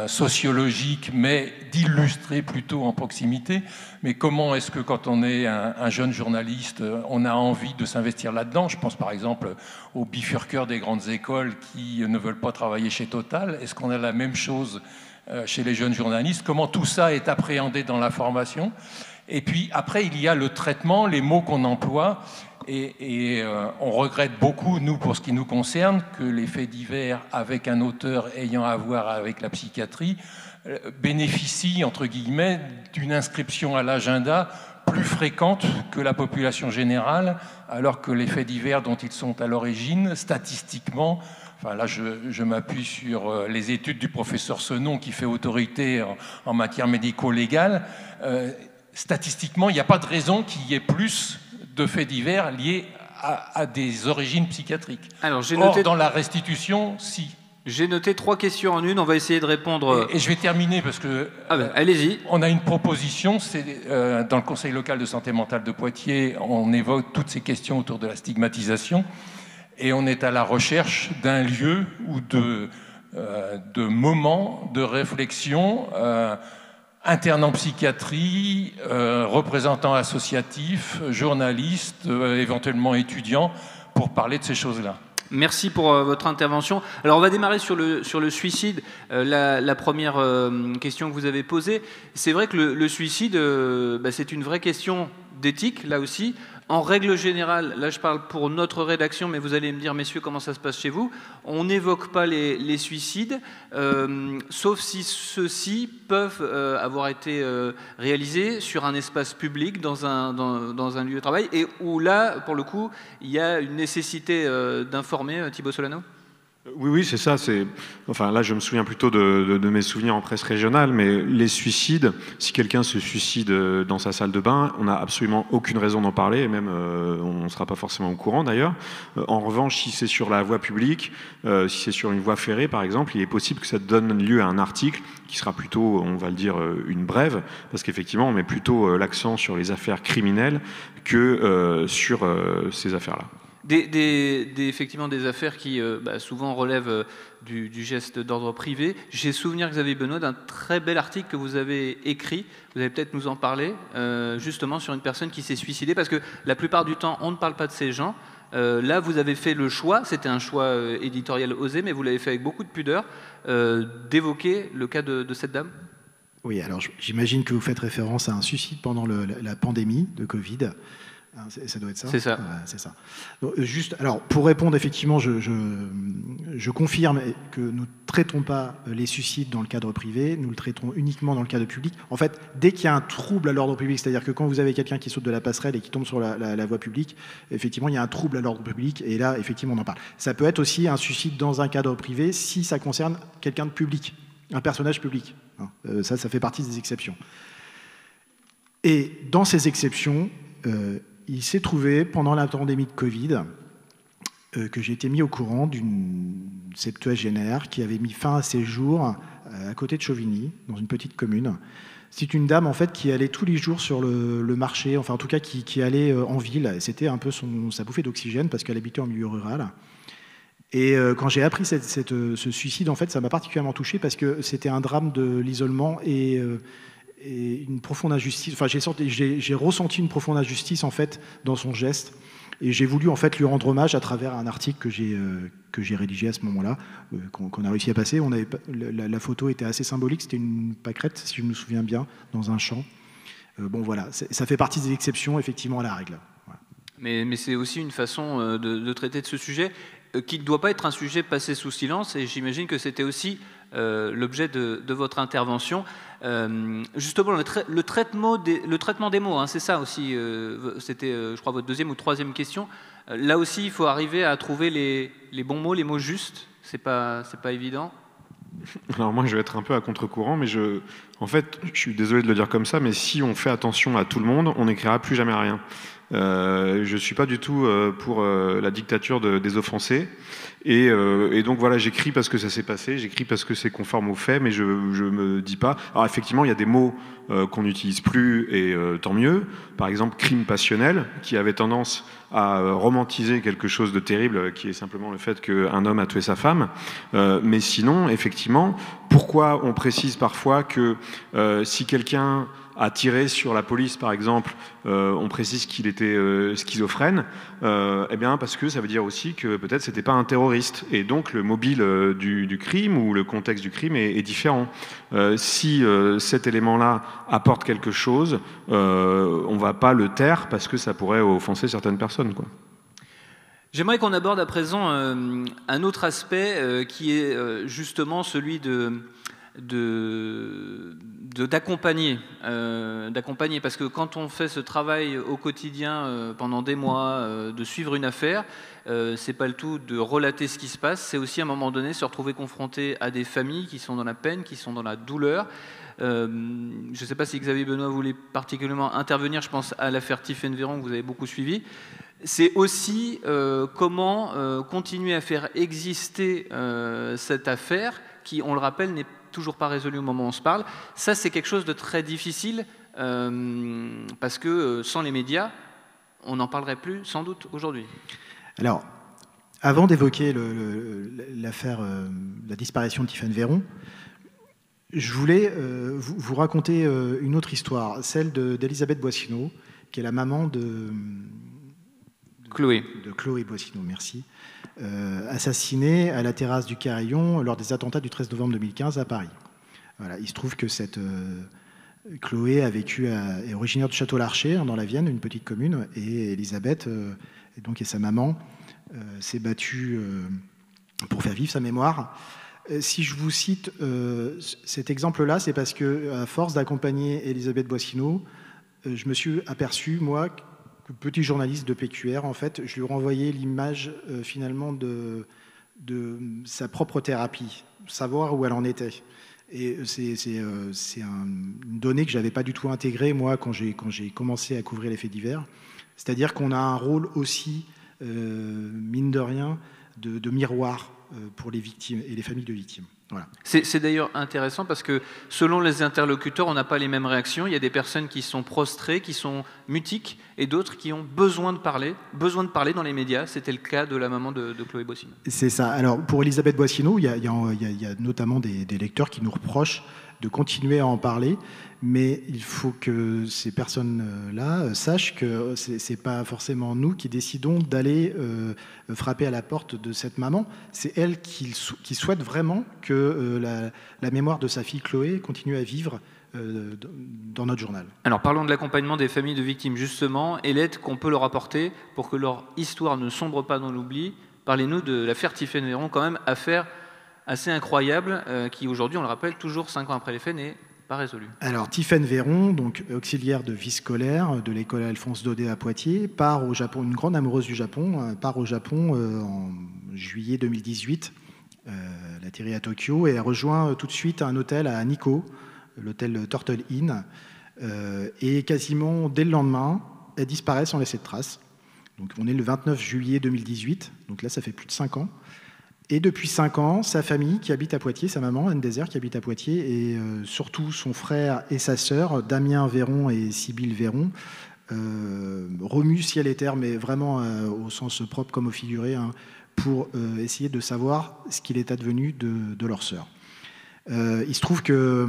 sociologiques, mais d'illustrer plutôt en proximité. Mais comment est-ce que quand on est un jeune journaliste, on a envie de s'investir là-dedans? Je pense par exemple aux bifurqueurs des grandes écoles qui ne veulent pas travailler chez Total. Est-ce qu'on a la même chose chez les jeunes journalistes? Comment tout ça est appréhendé dans la formation? Et puis après, il y a le traitement, les mots qu'on emploie. Et on regrette beaucoup, nous, pour ce qui nous concerne, que les faits divers avec un auteur ayant à voir avec la psychiatrie bénéficient, entre guillemets, d'une inscription à l'agenda plus fréquente que la population générale, alors que les faits divers dont ils sont à l'origine, statistiquement, enfin là je m'appuie sur les études du professeur Senon qui fait autorité en matière médico-légale, statistiquement, il n'y a pas de raison qu'il y ait plus de faits divers liés à des origines psychiatriques. Alors, or, dans la restitution, si. J'ai noté 3 questions en une, on va essayer de répondre... Et je vais terminer parce que... allez-y. On a une proposition, c'est dans le Conseil local de santé mentale de Poitiers, on évoque toutes ces questions autour de la stigmatisation, et on est à la recherche d'un lieu ou de moments de réflexion interne en psychiatrie, représentants associatifs, journalistes, éventuellement étudiants, pour parler de ces choses-là. Merci pour votre intervention. Alors on va démarrer sur le suicide. La première question que vous avez posée, c'est vrai que le suicide, c'est une vraie question d'éthique, là aussi. En règle générale, là je parle pour notre rédaction, mais vous allez me dire, messieurs, comment ça se passe chez vous. On n'évoque pas les suicides, sauf si ceux-ci peuvent avoir été réalisés sur un espace public, dans un lieu de travail, et où là, pour le coup, il y a une nécessité d'informer. Thibaut Solano ? Oui, c'est ça. Enfin, là, je me souviens plutôt de mes souvenirs en presse régionale, mais les suicides, si quelqu'un se suicide dans sa salle de bain, on n'a absolument aucune raison d'en parler, et même on ne sera pas forcément au courant d'ailleurs. En revanche, si c'est sur la voie publique, si c'est sur une voie ferrée par exemple, il est possible que ça donne lieu à un article qui sera plutôt, on va le dire, une brève, parce qu'effectivement, on met plutôt l'accent sur les affaires criminelles que sur ces affaires-là. Effectivement des affaires qui souvent relèvent du geste d'ordre privé. J'ai souvenir, Xavier Benoît, d'un très bel article que vous avez écrit, vous allez peut-être nous en parler, justement sur une personne qui s'est suicidée, parce que la plupart du temps on ne parle pas de ces gens. Là vous avez fait le choix, c'était un choix éditorial osé, mais vous l'avez fait avec beaucoup de pudeur, d'évoquer le cas de cette dame. Oui, alors j'imagine que vous faites référence à un suicide pendant la pandémie de Covid. Ça doit être ça. C'est ça. C'est ça. Donc, juste, alors, pour répondre, effectivement, je confirme que nous ne traitons pas les suicides dans le cadre privé, nous le traitons uniquement dans le cadre public. En fait, dès qu'il y a un trouble à l'ordre public, c'est-à-dire que quand vous avez quelqu'un qui saute de la passerelle et qui tombe sur la voie publique, effectivement, il y a un trouble à l'ordre public, et là, effectivement, on en parle. Ça peut être aussi un suicide dans un cadre privé si ça concerne quelqu'un de public, un personnage public. Ça fait partie des exceptions. Et dans ces exceptions, il s'est trouvé, pendant la pandémie de Covid, que j'ai été mis au courant d'une septuagénaire qui avait mis fin à ses jours à côté de Chauvigny, dans une petite commune. C'est une dame, en fait, qui allait tous les jours sur le marché, enfin, en tout cas, qui allait en ville. C'était un peu sa bouffée d'oxygène, parce qu'elle habitait en milieu rural. Et quand j'ai appris ce suicide, en fait, ça m'a particulièrement touché, parce que c'était un drame de l'isolement et une profonde injustice. Enfin, j'ai ressenti une profonde injustice, en fait, dans son geste, et j'ai voulu, en fait, lui rendre hommage à travers un article que j'ai rédigé à ce moment-là, qu'on a réussi à passer. La photo était assez symbolique, c'était une pâquerette, si je me souviens bien, dans un champ. Bon, voilà, ça fait partie des exceptions, effectivement, à la règle. Voilà. Mais c'est aussi une façon de traiter de ce sujet qui ne doit pas être un sujet passé sous silence, et j'imagine que c'était aussi l'objet de votre intervention. Justement, le traitement des mots, hein, c'est ça aussi, c'était, je crois, votre deuxième ou troisième question. Là aussi, il faut arriver à trouver les bons mots, les mots justes. C'est pas évident. Alors moi, je vais être un peu à contre-courant, mais en fait, je suis désolé de le dire comme ça, mais si on fait attention à tout le monde, on n'écrira plus jamais rien. Je suis pas du tout pour la dictature des offensés, et donc voilà, j'écris parce que ça s'est passé, j'écris parce que c'est conforme aux faits, mais je me dis pas. Alors effectivement, il y a des mots qu'on n'utilise plus, et tant mieux. Par exemple, crime passionnel, qui avait tendance à romantiser quelque chose de terrible, qui est simplement le fait qu'un homme a tué sa femme. Mais sinon, effectivement, pourquoi on précise parfois que si quelqu'un a tiré sur la police, par exemple, on précise qu'il était schizophrène, eh bien parce que ça veut dire aussi que peut-être c'était pas un terroriste, et donc le mobile du crime ou le contexte du crime est différent. Si cet élément-là apporte quelque chose, on va pas le taire parce que ça pourrait offenser certaines personnes, quoi. J'aimerais qu'on aborde à présent un autre aspect qui est justement celui d'accompagner, parce que quand on fait ce travail au quotidien pendant des mois, de suivre une affaire, c'est pas le tout de relater ce qui se passe, c'est aussi à un moment donné se retrouver confronté à des familles qui sont dans la peine, qui sont dans la douleur. Je ne sais pas si Xavier Benoît voulait particulièrement intervenir, je pense à l'affaire Tiffaine Véron que vous avez beaucoup suivi. C'est aussi comment continuer à faire exister cette affaire qui, on le rappelle, n'est toujours pas résolue au moment où on se parle. Ça, c'est quelque chose de très difficile parce que sans les médias, on n'en parlerait plus sans doute aujourd'hui. Alors, avant d'évoquer l'affaire, la disparition de Tiffaine Véron, je voulais vous raconter une autre histoire, celle d'Elisabeth Boissineau, qui est la maman de Chloé Boissineau, merci, assassinée à la terrasse du Carillon lors des attentats du 13 novembre 2015 à Paris. Voilà, il se trouve que cette Chloé est originaire du Château-Larcher, dans la Vienne, une petite commune, et Elisabeth, et sa maman, s'est battue pour faire vivre sa mémoire. Si je vous cite cet exemple-là, c'est parce que, à force d'accompagner Elisabeth Boissineau, je me suis aperçu, moi, que petit journaliste de PQR, en fait, je lui renvoyais l'image finalement de sa propre thérapie, savoir où elle en était. Et c'est une donnée que je n'avais pas du tout intégrée, moi, quand j'ai commencé à couvrir les faits divers. C'est-à-dire qu'on a un rôle aussi, mine de rien, de miroir pour les victimes et les familles de victimes. Voilà. C'est d'ailleurs intéressant parce que selon les interlocuteurs, on n'a pas les mêmes réactions. Il y a des personnes qui sont prostrées, qui sont mutiques, et d'autres qui ont besoin de parler dans les médias. C'était le cas de la maman de Chloé Boissineau. C'est ça. Alors, pour Elisabeth Boissineau, il y a notamment des lecteurs qui nous reprochent de continuer à en parler, mais il faut que ces personnes-là sachent que ce n'est pas forcément nous qui décidons d'aller frapper à la porte de cette maman. C'est elle qui souhaite vraiment que la mémoire de sa fille Chloé continue à vivre dans notre journal. Alors parlons de l'accompagnement des familles de victimes justement et l'aide qu'on peut leur apporter pour que leur histoire ne sombre pas dans l'oubli. Parlez-nous de l'affaire Tiphaine Véron, quand même affaire assez incroyable qui aujourd'hui, on le rappelle, toujours 5 ans après les faits, n'est pas résolue. Alors Tiphaine Véron, donc auxiliaire de vie scolaire de l'école Alphonse Daudet à Poitiers, part au Japon, une grande amoureuse du Japon, part au Japon en juillet 2018. Elle atterrit à Tokyo et elle rejoint tout de suite un hôtel à Nikko, l'hôtel Turtle Inn, et quasiment dès le lendemain, elle disparaît sans laisser de traces. Donc on est le 29 juillet 2018, donc là ça fait plus de 5 ans. Et depuis 5 ans, sa famille qui habite à Poitiers, sa maman, Anne Désert, qui habite à Poitiers, et surtout son frère et sa sœur, Damien Véron et Sybille Véron, remuent ciel et terre, mais vraiment au sens propre comme au figuré, hein, pour essayer de savoir ce qu'il est advenu de leur sœur. Il se trouve que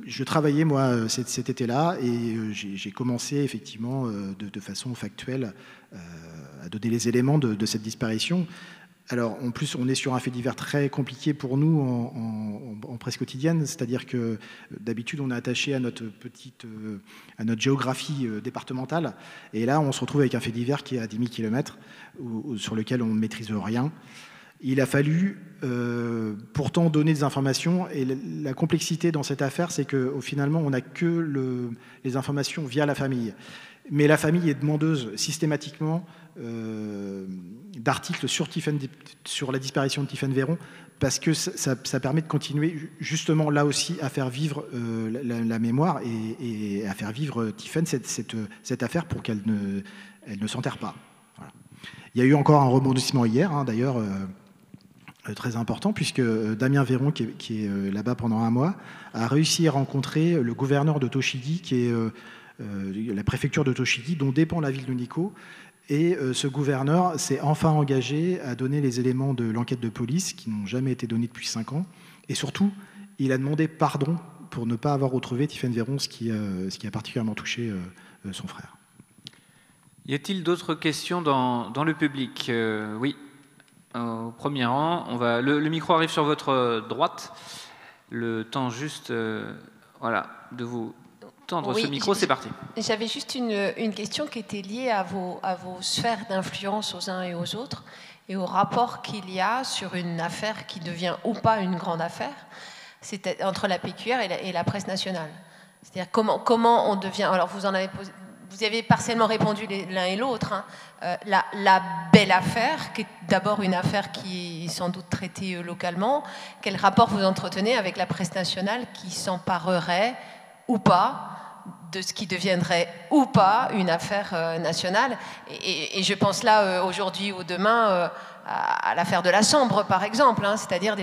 je travaillais, moi, cet été-là, et j'ai commencé, effectivement, de façon factuelle, à donner les éléments de cette disparition. Alors, en plus, on est sur un fait divers très compliqué pour nous en presse quotidienne, c'est-à-dire que d'habitude, on est attaché à notre géographie départementale, et là, on se retrouve avec un fait divers qui est à 10 000 km, sur lequel on ne maîtrise rien. Il a fallu pourtant donner des informations, et la complexité dans cette affaire, c'est qu'au finalement, on n'a que les informations via la famille. Mais la famille est demandeuse systématiquement d'articles sur la disparition de Tiphaine Véron, parce que ça permet de continuer justement là aussi à faire vivre la mémoire et à faire vivre Tiphaine cette affaire pour qu'elle ne s'enterre pas. Voilà. Il y a eu encore un rebondissement hier, hein, d'ailleurs, très important, puisque Damien Véron, qui est là-bas pendant 1 mois, a réussi à rencontrer le gouverneur de Tochigi, qui est la préfecture de Tochigi, dont dépend la ville de Nikko. Et ce gouverneur s'est enfin engagé à donner les éléments de l'enquête de police qui n'ont jamais été donnés depuis 5 ans. Et surtout, il a demandé pardon pour ne pas avoir retrouvé Tiphaine Véron, ce qui a particulièrement touché son frère. Y a-t-il d'autres questions dans le public? Oui, au premier rang. Le micro arrive sur votre droite. Le temps juste voilà, de vous tendre ce micro, c'est parti. J'avais juste une question qui était liée à vos sphères d'influence aux uns et aux autres et au rapport qu'il y a sur une affaire qui devient ou pas une grande affaire, c'est entre la PQR et la presse nationale. C'est-à-dire comment on devient... Alors vous avez partiellement répondu l'un et l'autre. Hein. La belle affaire, qui est d'abord une affaire qui est sans doute traitée localement, quel rapport vous entretenez avec la presse nationale qui s'emparerait ou pas de ce qui deviendrait ou pas une affaire nationale. Et je pense là, aujourd'hui ou demain, à l'affaire de la Sambre, par exemple, hein, c'est-à-dire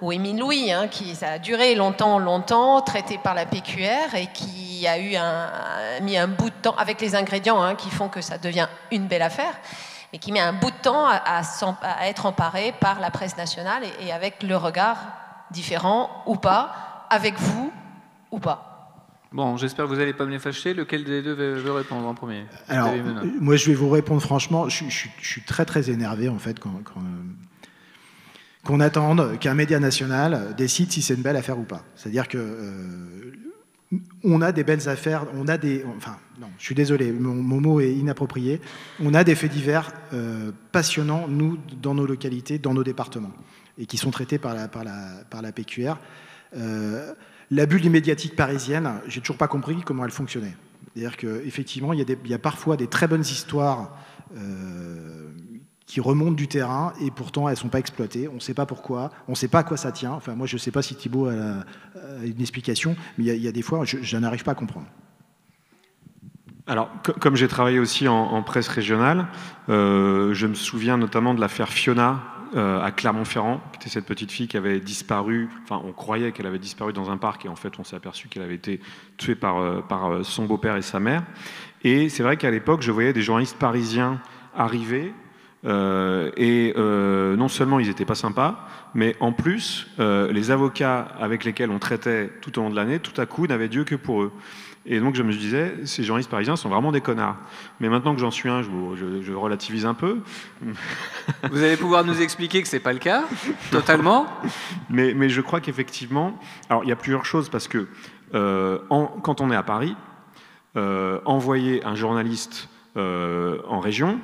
ou Émile Louis, hein, ça a duré longtemps, traité par la PQR et qui a mis un bout de temps, avec les ingrédients hein, qui font que ça devient une belle affaire, mais qui met un bout de temps à être emparé par la presse nationale et avec le regard différent ou pas, avec vous ou pas. Bon, j'espère que vous n'allez pas me les fâcher. Lequel des deux veut répondre en premier? Alors, moi, je vais vous répondre franchement. Je suis très énervé, en fait, qu'on attende qu'un média national décide si c'est une belle affaire ou pas. C'est-à-dire que on a des belles affaires, enfin, non, je suis désolé, mon mot est inapproprié. On a des faits divers passionnants, nous, dans nos localités, dans nos départements, et qui sont traités par la PQR. La bulle médiatique parisienne, j'ai toujours pas compris comment elle fonctionnait. C'est-à-dire qu'effectivement, il y a parfois des très bonnes histoires qui remontent du terrain et pourtant elles ne sont pas exploitées. On ne sait pas pourquoi, on ne sait pas à quoi ça tient. Enfin, moi, je ne sais pas si Thibault a une explication, mais il y a des fois, je n'arrive pas à comprendre. Alors, comme j'ai travaillé aussi en presse régionale, je me souviens notamment de l'affaire Fiona, à Clermont-Ferrand, qui était cette petite fille qui avait disparu, enfin on croyait qu'elle avait disparu dans un parc et en fait on s'est aperçu qu'elle avait été tuée par son beau-père et sa mère. Et c'est vrai qu'à l'époque je voyais des journalistes parisiens arriver Non seulement ils n'étaient pas sympas, mais en plus, les avocats avec lesquels on traitait tout au long de l'année, tout à coup, n'avaient Dieu que pour eux. Et donc je me disais, ces journalistes parisiens sont vraiment des connards. Mais maintenant que j'en suis un, je relativise un peu. Vous allez pouvoir nous expliquer que c'est pas le cas, totalement. Mais je crois qu'effectivement, alors il y a plusieurs choses parce que quand on est à Paris, envoyer un journaliste en région,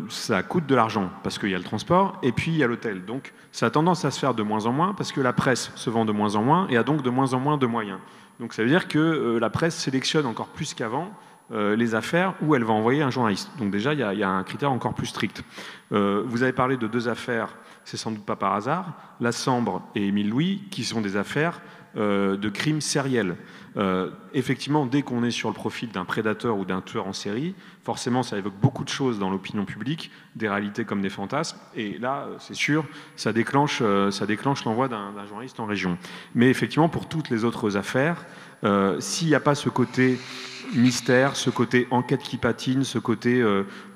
ça coûte de l'argent parce qu'il y a le transport et puis il y a l'hôtel. Donc ça a tendance à se faire de moins en moins parce que la presse se vend de moins en moins et a donc de moins en moins de moyens. Donc ça veut dire que la presse sélectionne encore plus qu'avant les affaires où elle va envoyer un journaliste. Donc déjà, il y a un critère encore plus strict. Vous avez parlé de 2 affaires, c'est sans doute pas par hasard, La Sambre et Émile Louis, qui sont des affaires de crimes sériels. Effectivement, dès qu'on est sur le profil d'un prédateur ou d'un tueur en série, forcément, ça évoque beaucoup de choses dans l'opinion publique, des réalités comme des fantasmes. Et là, c'est sûr, ça déclenche l'envoi d'un journaliste en région. Mais effectivement, pour toutes les autres affaires, s'il n'y a pas ce côté mystère, ce côté enquête qui patine, ce côté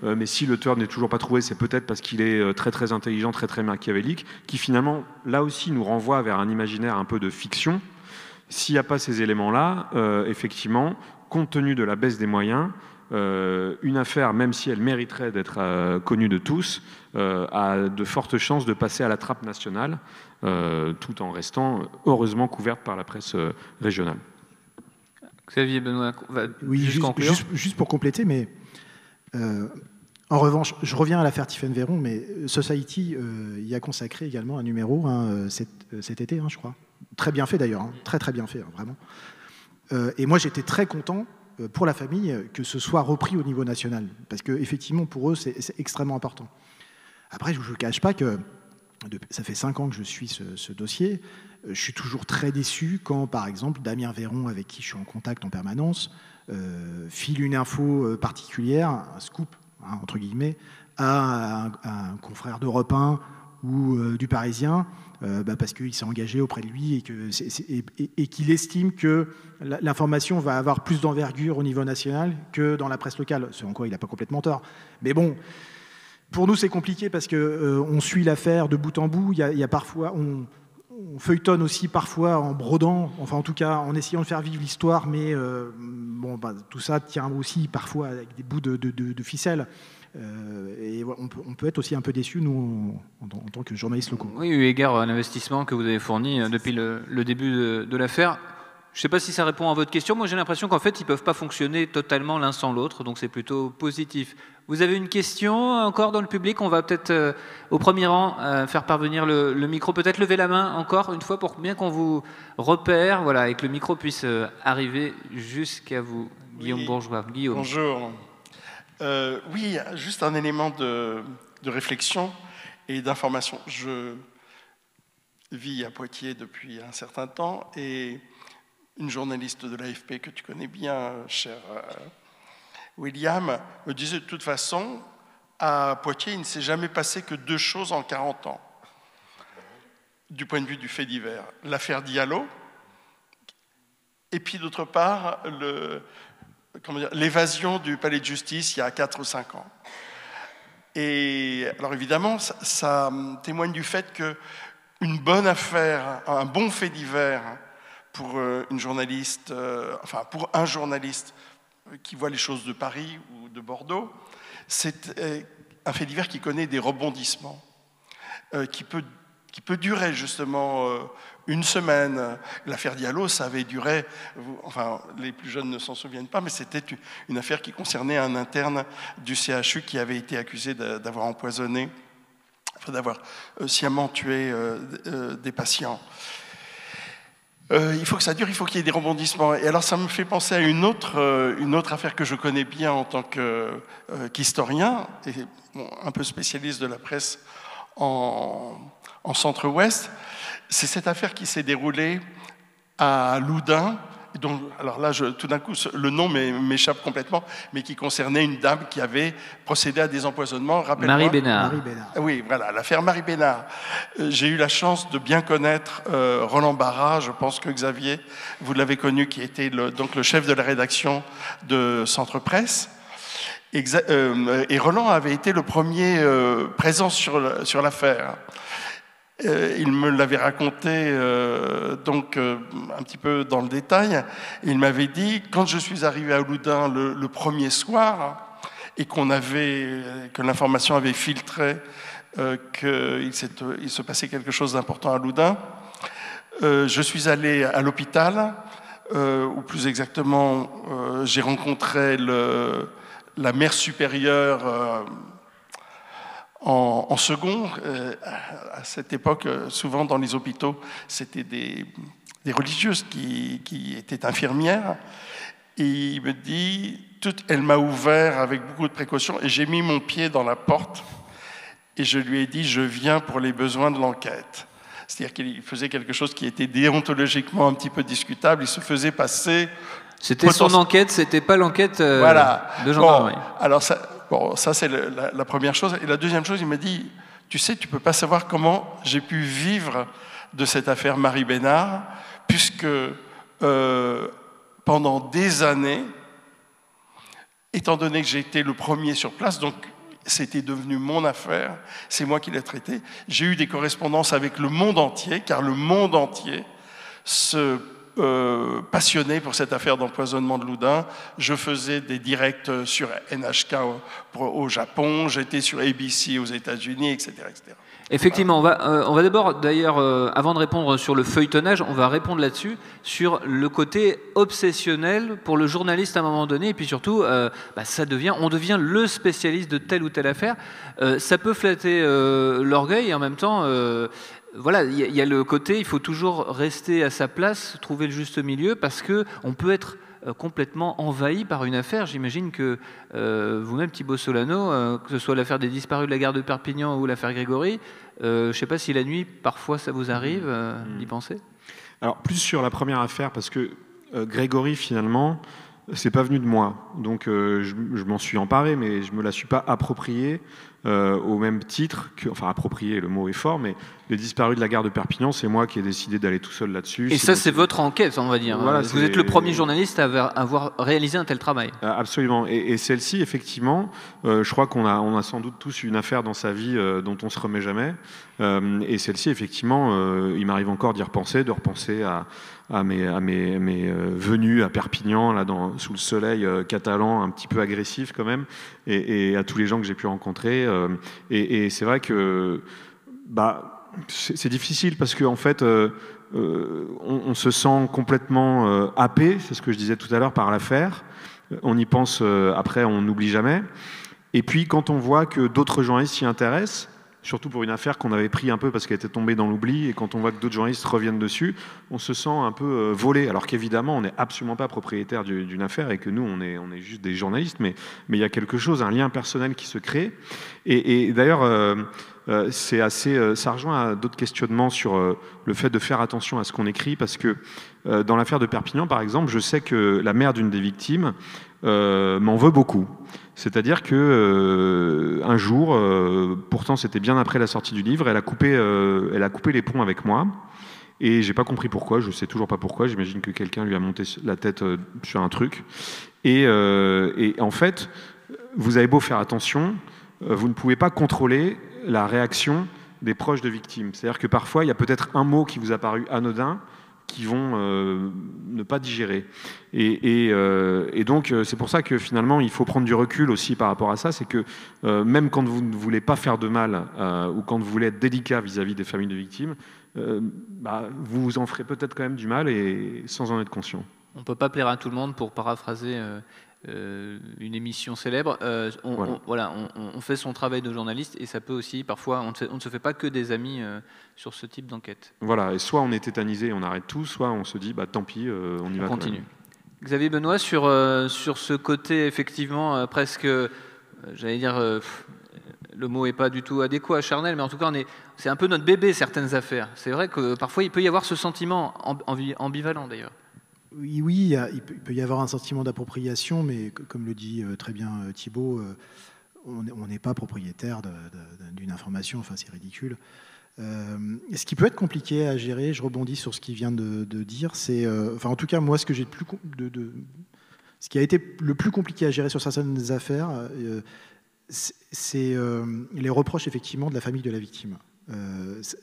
mais si le tueur n'est toujours pas trouvé, c'est peut-être parce qu'il est très très intelligent, très très machiavélique, qui finalement là aussi nous renvoie vers un imaginaire un peu de fiction. S'il n'y a pas ces éléments-là, effectivement, compte tenu de la baisse des moyens, une affaire, même si elle mériterait d'être connue de tous, a de fortes chances de passer à la trappe nationale, tout en restant heureusement couverte par la presse régionale. Xavier Benoît va juste pour compléter, mais en revanche, je reviens à l'affaire Tiphaine Véron, mais Society y a consacré également un numéro cet été, je crois. Très bien fait d'ailleurs, très très bien fait, vraiment. Et moi j'étais très content pour la famille que ce soit repris au niveau national, parce qu'effectivement pour eux c'est extrêmement important. Après je ne vous cache pas que ça fait 5 ans que je suis ce dossier. Je suis toujours très déçu quand, par exemple, Damien Véron, avec qui je suis en contact en permanence, file une info particulière, un scoop, entre guillemets, à un confrère d'Europe 1 ou du Parisien, parce qu'il s'est engagé auprès de lui et qu'il estime que l'information va avoir plus d'envergure au niveau national que dans la presse locale, ce en quoi il n'a pas complètement tort. Mais bon... Pour nous, c'est compliqué parce qu'on suit l'affaire de bout en bout. Il y a parfois, on feuilletonne aussi parfois en brodant, enfin en tout cas en essayant de faire vivre l'histoire, mais tout ça tient aussi parfois avec des bouts de ficelle. Et on peut être aussi un peu déçu, nous, en tant que journalistes locaux. Oui, eu égard à l'investissement que vous avez fourni depuis le début de l'affaire. Je ne sais pas si ça répond à votre question. Moi, j'ai l'impression qu'en fait, ils ne peuvent pas fonctionner totalement l'un sans l'autre, donc c'est plutôt positif. Vous avez une question encore dans le public? On va peut-être, au premier rang, faire parvenir le micro. Peut-être lever la main encore une fois pour bien qu'on vous repère, voilà, et que le micro puisse arriver jusqu'à vous. Guillaume Bourgeois. Guillaume. Bonjour. Oui, juste un élément de réflexion et d'information. Je vis à Poitiers depuis un certain temps et une journaliste de l'AFP que tu connais bien, cher William, me disait de toute façon, à Poitiers, il ne s'est jamais passé que 2 choses en 40 ans, du point de vue du fait divers. L'affaire Diallo, et puis d'autre part, l'évasion du palais de justice il y a 4 ou 5 ans. Et alors évidemment, ça témoigne du fait qu'une bonne affaire, un bon fait divers, pour une journaliste, pour un journaliste qui voit les choses de Paris ou de Bordeaux, c'est un fait divers qui connaît des rebondissements, qui peut durer justement une semaine. L'affaire Diallo, ça avait duré, enfin les plus jeunes ne s'en souviennent pas, mais c'était une affaire qui concernait un interne du CHU qui avait été accusé d'avoir empoisonné, d'avoir sciemment tué des patients. Il faut que ça dure, il faut qu'il y ait des rebondissements. Et alors ça me fait penser à une autre affaire que je connais bien en tant qu'historien, et un peu spécialiste de la presse en centre-ouest. C'est cette affaire qui s'est déroulée à Loudun, dont, alors là, tout d'un coup, le nom m'échappe complètement, mais qui concernait une dame qui avait procédé à des empoisonnements. Marie Bénard. Oui, voilà, l'affaire Marie Bénard. J'ai eu la chance de bien connaître Roland Barra, je pense que Xavier, vous l'avez connu, qui était donc le chef de la rédaction de Centre Presse. Et Roland avait été le premier présent sur l'affaire. Il me l'avait raconté donc un petit peu dans le détail. Il m'avait dit, quand je suis arrivé à Loudun le premier soir, et que l'information avait filtré qu'il se passait quelque chose d'important à Loudun, je suis allé à l'hôpital, ou plus exactement, j'ai rencontré la mère supérieure en second. À cette époque, souvent dans les hôpitaux, c'était des religieuses qui étaient infirmières. Et il me dit, elle m'a ouvert avec beaucoup de précautions, et j'ai mis mon pied dans la porte, et je lui ai dit, je viens pour les besoins de l'enquête. C'est-à-dire qu'il faisait quelque chose qui était déontologiquement un petit peu discutable, il se faisait passer... C'était son enquête, c'était pas l'enquête de gendarmerie. Bon, alors ça c'est la première chose. Et la deuxième chose, il m'a dit, tu sais, tu peux pas savoir comment j'ai pu vivre de cette affaire Marie Bénard, puisque pendant des années, étant donné que j'ai été le premier sur place, donc c'était devenu mon affaire, c'est moi qui l'ai traité, j'ai eu des correspondances avec le monde entier, car le monde entier se passionnait pour cette affaire d'empoisonnement de Loudun. Je faisais des directs sur NHK au Japon, j'étais sur ABC aux États-Unis, etc., etc. Effectivement, on va d'abord, d'ailleurs, avant de répondre sur le feuilletonnage, on va répondre là-dessus, sur le côté obsessionnel pour le journaliste à un moment donné, et puis surtout, on devient le spécialiste de telle ou telle affaire. Ça peut flatter l'orgueil, et en même temps, voilà, il y a le côté, il faut toujours rester à sa place, trouver le juste milieu, parce qu'on peut être complètement envahi par une affaire. J'imagine que vous-même, Thibaut Solano, que ce soit l'affaire des disparus de la gare de Perpignan ou l'affaire Grégory, je ne sais pas si la nuit, parfois, ça vous arrive d'y penser. Alors, plus sur la première affaire, parce que Grégory, finalement, c'est pas venu de moi. Donc, je m'en suis emparé, mais je me la suis pas appropriée au même titre que... Enfin, approprié, le mot est fort, mais les disparus de la gare de Perpignan, c'est moi qui ai décidé d'aller tout seul là-dessus. Et ça, c'est votre enquête, on va dire. Voilà, vous êtes le premier journaliste à avoir réalisé un tel travail. Absolument. Et celle-ci, effectivement, je crois qu'on a sans doute tous une affaire dans sa vie dont on se remet jamais. Et celle-ci, effectivement, il m'arrive encore d'y repenser, de repenser à mes venues à Perpignan, là, sous le soleil catalan, un petit peu agressif quand même, et à tous les gens que j'ai pu rencontrer. Et c'est vrai que c'est difficile parce qu'en fait, on se sent complètement happé, c'est ce que je disais tout à l'heure, par l'affaire. On y pense après, on n'oublie jamais. Et puis, quand on voit que d'autres journalistes s'y intéressent, surtout pour une affaire qu'on avait pris un peu parce qu'elle était tombée dans l'oubli, et quand on voit que d'autres journalistes reviennent dessus, on se sent un peu volé, alors qu'évidemment on n'est absolument pas propriétaire d'une affaire et que nous on est juste des journalistes, mais il y a quelque chose, un lien personnel qui se crée. Et d'ailleurs c'est assez, ça rejoint à d'autres questionnements sur le fait de faire attention à ce qu'on écrit, parce que dans l'affaire de Perpignan par exemple, je sais que la mère d'une des victimes m'en veut beaucoup. C'est-à-dire que un jour, pourtant c'était bien après la sortie du livre, elle a coupé les ponts avec moi, et j'ai pas compris pourquoi, je sais toujours pas pourquoi, j'imagine que quelqu'un lui a monté la tête sur un truc. Et en fait, vous avez beau faire attention, vous ne pouvez pas contrôler la réaction des proches de victimes. C'est-à-dire que parfois, il y a peut-être un mot qui vous a paru anodin, qui vont ne pas digérer. Et donc, c'est pour ça que finalement, il faut prendre du recul aussi par rapport à ça. C'est que même quand vous ne voulez pas faire de mal ou quand vous voulez être délicat vis-à-vis des familles de victimes, vous en ferez peut-être quand même du mal et sans en être conscient. On ne peut pas plaire à tout le monde, pour paraphraser une émission célèbre. On fait son travail de journaliste, et ça peut aussi, parfois, on ne se fait pas que des amis sur ce type d'enquête. Voilà, et soit on est tétanisé et on arrête tout, soit on se dit, tant pis, on y va. Continue. Xavier Benoît, sur ce côté, effectivement, presque, j'allais dire, le mot n'est pas du tout adéquat, charnel, mais en tout cas, c'est un peu notre bébé, certaines affaires. C'est vrai que parfois, il peut y avoir ce sentiment ambivalent, d'ailleurs. Oui, il peut y avoir un sentiment d'appropriation, mais comme le dit très bien Thibaut, on n'est pas propriétaire d'une information, enfin c'est ridicule. Ce qui peut être compliqué à gérer, je rebondis sur ce qu'il vient de dire, c'est, en tout cas moi ce que j'ai Ce qui a été le plus compliqué à gérer sur certaines affaires, c'est les reproches effectivement de la famille de la victime.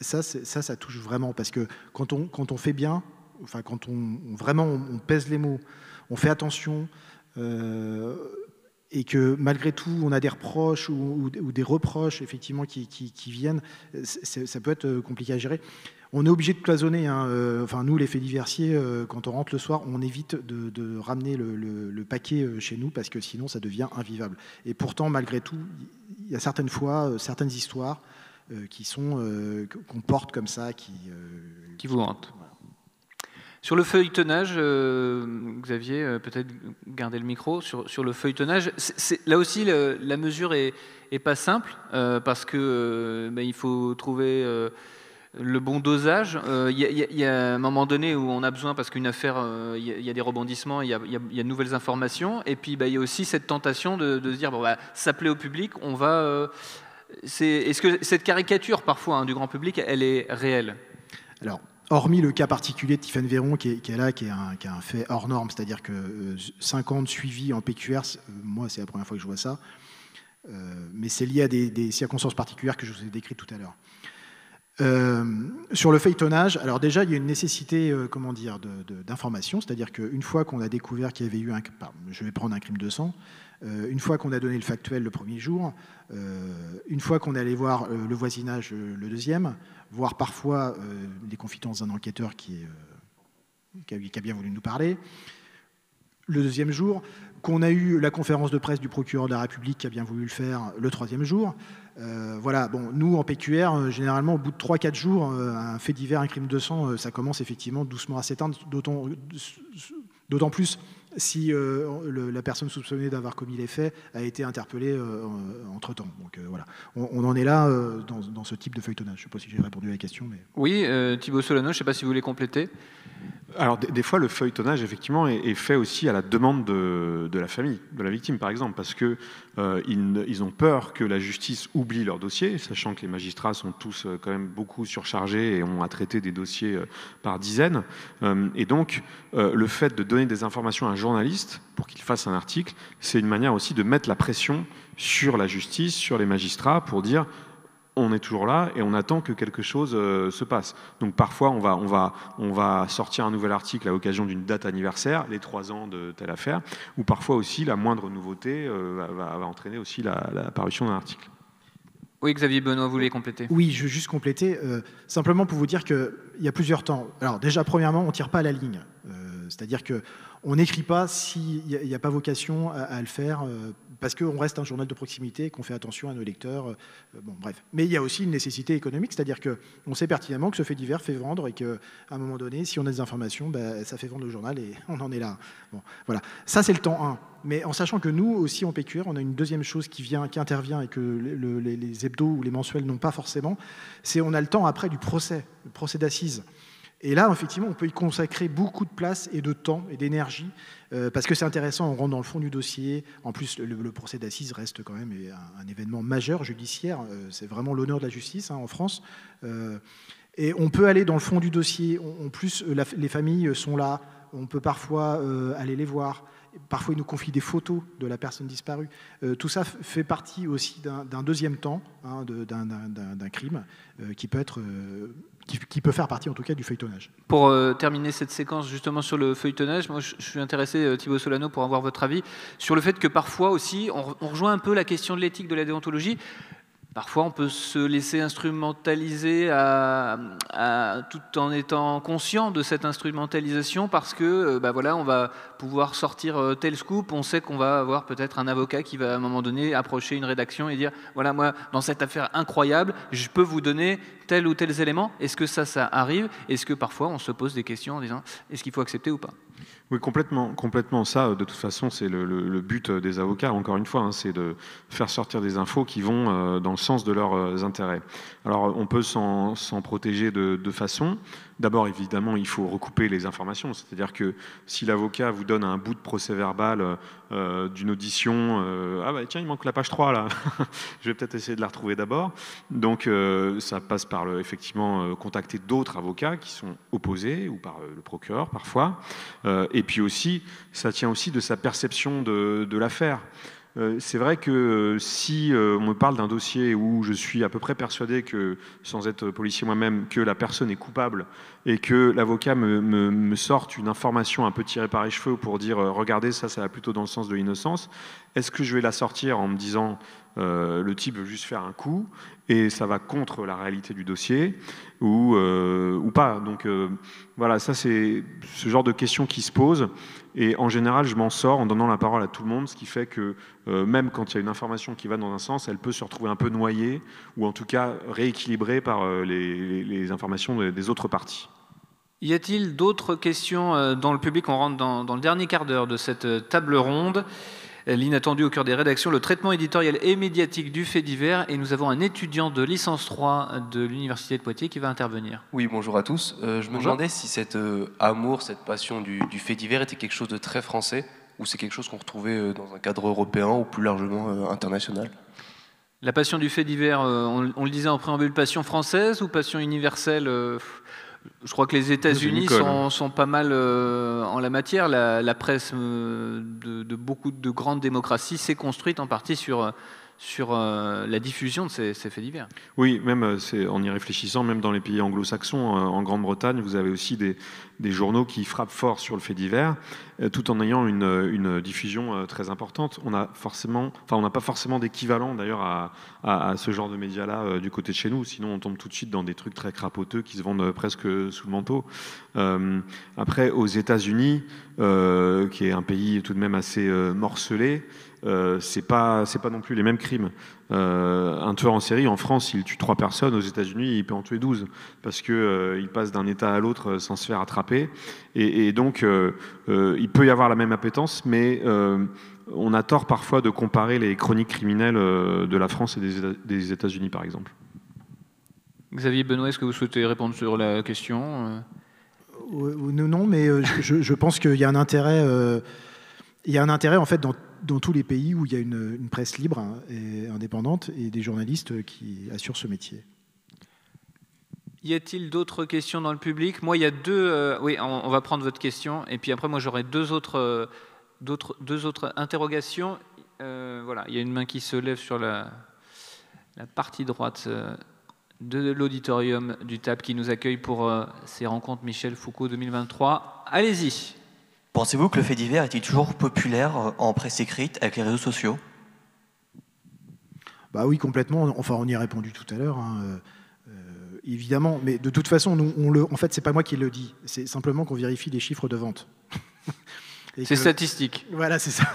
Ça touche vraiment, parce que quand on fait bien, enfin quand on pèse les mots, on fait attention, et que malgré tout on a des reproches ou des reproches effectivement qui viennent, ça peut être compliqué à gérer. On est obligé de cloisonner, hein. Enfin nous les faits diversiers, quand on rentre le soir, on évite de ramener le paquet chez nous, parce que sinon ça devient invivable. Et pourtant malgré tout, il y a certaines fois, certaines histoires qu'on porte comme ça, qui vous hantent. Voilà. Sur le feuilletonnage, Xavier, peut-être garder le micro, sur le feuilletonnage, là aussi la mesure est pas simple, parce que il faut trouver le bon dosage. Il y a un moment donné où on a besoin, parce qu'une affaire, il y a des rebondissements, il y a de nouvelles informations, et puis il y a aussi cette tentation de se dire, ça plaît au public, on va... Est-ce que cette caricature, parfois, du grand public, elle est réelle? Alors, hormis le cas particulier de Tiffaine Véron, qui est un fait hors norme, c'est-à-dire que 5 ans de suivi en PQR, moi, c'est la première fois que je vois ça, mais c'est lié à des circonstances particulières que je vous ai décrites tout à l'heure. Sur le feuilletonnage, alors déjà, il y a une nécessité, d'information, c'est-à-dire qu'une fois qu'on a découvert qu'il y avait eu je vais prendre un crime de sang, une fois qu'on a donné le factuel le premier jour, une fois qu'on est allé voir le voisinage le deuxième, voire parfois les confidences d'un enquêteur qui a bien voulu nous parler, le deuxième jour, qu'on a eu la conférence de presse du procureur de la République qui a bien voulu le faire le troisième jour. Voilà, bon, nous en PQR, généralement au bout de 3-4 jours, un fait divers, un crime de sang, ça commence effectivement doucement à s'éteindre, d'autant plus si la personne soupçonnée d'avoir commis les faits a été interpellée entre-temps. Donc voilà, on en est là dans ce type de feuilletonnage. Je ne sais pas si j'ai répondu à la question. Mais... Oui, Thibaut Solano, je ne sais pas si vous voulez compléter. Alors des fois le feuilletonnage effectivement est fait aussi à la demande de la famille, de la victime par exemple, parce que ils ont peur que la justice oublie leur dossier, sachant que les magistrats sont tous quand même beaucoup surchargés et ont à traiter des dossiers par dizaines. Et donc le fait de donner des informations à un journaliste pour qu'il fasse un article, c'est une manière aussi de mettre la pression sur la justice, sur les magistrats, pour dire on est toujours là et on attend que quelque chose se passe. Donc parfois on va sortir un nouvel article à l'occasion d'une date anniversaire, les 3 ans de telle affaire, ou parfois aussi la moindre nouveauté va entraîner aussi la parution d'un article. Oui, Xavier Benoît, vous voulez compléter? Oui, je veux juste compléter, simplement pour vous dire qu'il y a plusieurs temps. Alors déjà, premièrement, on ne tire pas à la ligne. C'est-à-dire qu'on n'écrit pas s'il n'y a pas vocation à le faire, parce qu'on reste un journal de proximité, qu'on fait attention à nos lecteurs. Bon, bref. Mais il y a aussi une nécessité économique, c'est-à-dire qu'on sait pertinemment que ce fait divers fait vendre et qu'à un moment donné, si on a des informations, ça fait vendre le journal et on en est là. Bon, voilà. Ça, c'est le temps 1. Mais en sachant que nous, aussi en PQR, on a une deuxième chose qui intervient et que les hebdos ou les mensuels n'ont pas forcément, c'est on a le temps après du procès, le procès d'assises. Et là, effectivement, on peut y consacrer beaucoup de place et de temps et d'énergie, parce que c'est intéressant, on rentre dans le fond du dossier. En plus, le procès d'assises reste quand même un événement majeur judiciaire. C'est vraiment l'honneur de la justice en France. Et on peut aller dans le fond du dossier. En plus, les familles sont là. On peut parfois aller les voir. Parfois, ils nous confient des photos de la personne disparue. Tout ça fait partie aussi d'un deuxième temps, d'un crime qui peut faire partie, en tout cas, du feuilletonnage. Pour terminer cette séquence justement sur le feuilletonnage, moi je suis intéressé, Thibaut Solano, pour avoir votre avis sur le fait que parfois aussi, on rejoint un peu la question de l'éthique, de la déontologie. Parfois, on peut se laisser instrumentaliser tout en étant conscient de cette instrumentalisation, parce que on va pouvoir sortir tel scoop. On sait qu'on va avoir peut-être un avocat qui va à un moment donné approcher une rédaction et dire voilà, moi, dans cette affaire incroyable, je peux vous donner tel ou tel élément. Est-ce que ça arrive? Est-ce que parfois on se pose des questions en disant est-ce qu'il faut accepter ou pas? Oui, complètement. Ça, de toute façon, c'est le but des avocats, encore une fois, c'est de faire sortir des infos qui vont dans le sens de leurs intérêts. Alors, on peut s'en protéger de deux façons. D'abord, évidemment, il faut recouper les informations. C'est-à-dire que si l'avocat vous donne un bout de procès-verbal d'une audition, tiens, il manque la page 3, là. Je vais peut-être essayer de la retrouver d'abord. Donc, ça passe par, effectivement, contacter d'autres avocats qui sont opposés, ou par le procureur, parfois. Et puis aussi, ça tient aussi de sa perception de l'affaire. C'est vrai que si on me parle d'un dossier où je suis à peu près persuadé que, sans être policier moi-même, que la personne est coupable et que l'avocat me sorte une information un peu tirée par les cheveux pour dire regardez, ça va plutôt dans le sens de l'innocence, est-ce que je vais la sortir en me disant le type veut juste faire un coup et ça va contre la réalité du dossier ou pas. Donc voilà, ça c'est ce genre de questions qui se posent. Et en général, je m'en sors en donnant la parole à tout le monde, ce qui fait que même quand il y a une information qui va dans un sens, elle peut se retrouver un peu noyée ou en tout cas rééquilibrée par les informations des autres parties. Y a-t-il d'autres questions dans le public? On rentre dans le dernier quart d'heure de cette table ronde. L'inattendu au cœur des rédactions, le traitement éditorial et médiatique du fait divers. Et nous avons un étudiant de licence 3 de l'Université de Poitiers qui va intervenir. Oui, bonjour à tous. Je me demandais si cet amour, cette passion du fait divers était quelque chose de très français ou c'est quelque chose qu'on retrouvait dans un cadre européen ou plus largement international. La passion du fait divers, on le disait en préambule, passion française ou passion universelle? Je crois que les États-Unis sont pas mal en la matière. La presse de beaucoup de grandes démocraties s'est construite en partie sur la diffusion de ces faits divers. Oui, même en y réfléchissant, même dans les pays anglo-saxons, en Grande-Bretagne, vous avez aussi des journaux qui frappent fort sur le fait divers, tout en ayant une diffusion très importante. On n'a pas forcément d'équivalent d'ailleurs à ce genre de médias-là du côté de chez nous, sinon on tombe tout de suite dans des trucs très crapoteux qui se vendent presque sous le manteau. Après, aux États-Unis, qui est un pays tout de même assez morcelé, c'est pas non plus les mêmes crimes. Un tueur en série en France, il tue 3 personnes. Aux États-Unis, il peut en tuer 12 parce que il passe d'un État à l'autre sans se faire attraper. Et donc, il peut y avoir la même appétence, mais on a tort parfois de comparer les chroniques criminelles de la France et des États-Unis, par exemple. Xavier Benoît, est-ce que vous souhaitez répondre sur la question? Non, mais je pense qu'il y a un intérêt. Il y a un intérêt en fait dans tous les pays où il y a une presse libre et indépendante et des journalistes qui assurent ce métier. Y a-t-il d'autres questions dans le public? Moi, il y a deux... oui, on va prendre votre question. Et puis après, moi, j'aurai deux autres interrogations. Voilà, il y a une main qui se lève sur la partie droite de l'auditorium du TAP qui nous accueille pour ces rencontres Michel Foucault 2023. Allez-y. Pensez-vous que le fait divers est-il toujours populaire en presse écrite avec les réseaux sociaux? Bah oui, complètement. Enfin, on y a répondu tout à l'heure, évidemment. Mais de toute façon, en fait, c'est pas moi qui le dis. C'est simplement qu'on vérifie les chiffres de vente. C'est statistique. Voilà, c'est ça.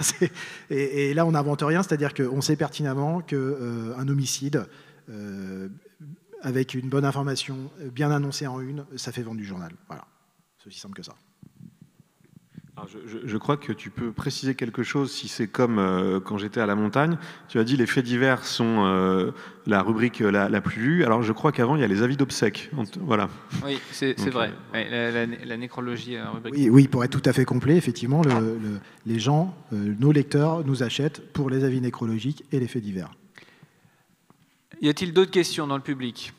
Et là, on n'invente rien. C'est-à-dire qu'on sait pertinemment qu'un homicide, avec une bonne information, bien annoncée en une, ça fait vendre du journal. Voilà. C'est aussi simple que ça. Alors je crois que tu peux préciser quelque chose si c'est comme quand j'étais à la montagne. Tu as dit les faits divers sont la rubrique la plus lue. Alors je crois qu'avant il y a les avis d'obsèques. Voilà. Oui, c'est vrai. La nécrologie rubrique. Oui, pour être tout à fait complet, effectivement, les gens, nos lecteurs, nous achètent pour les avis nécrologiques et les faits divers. Y a-t-il d'autres questions dans le public?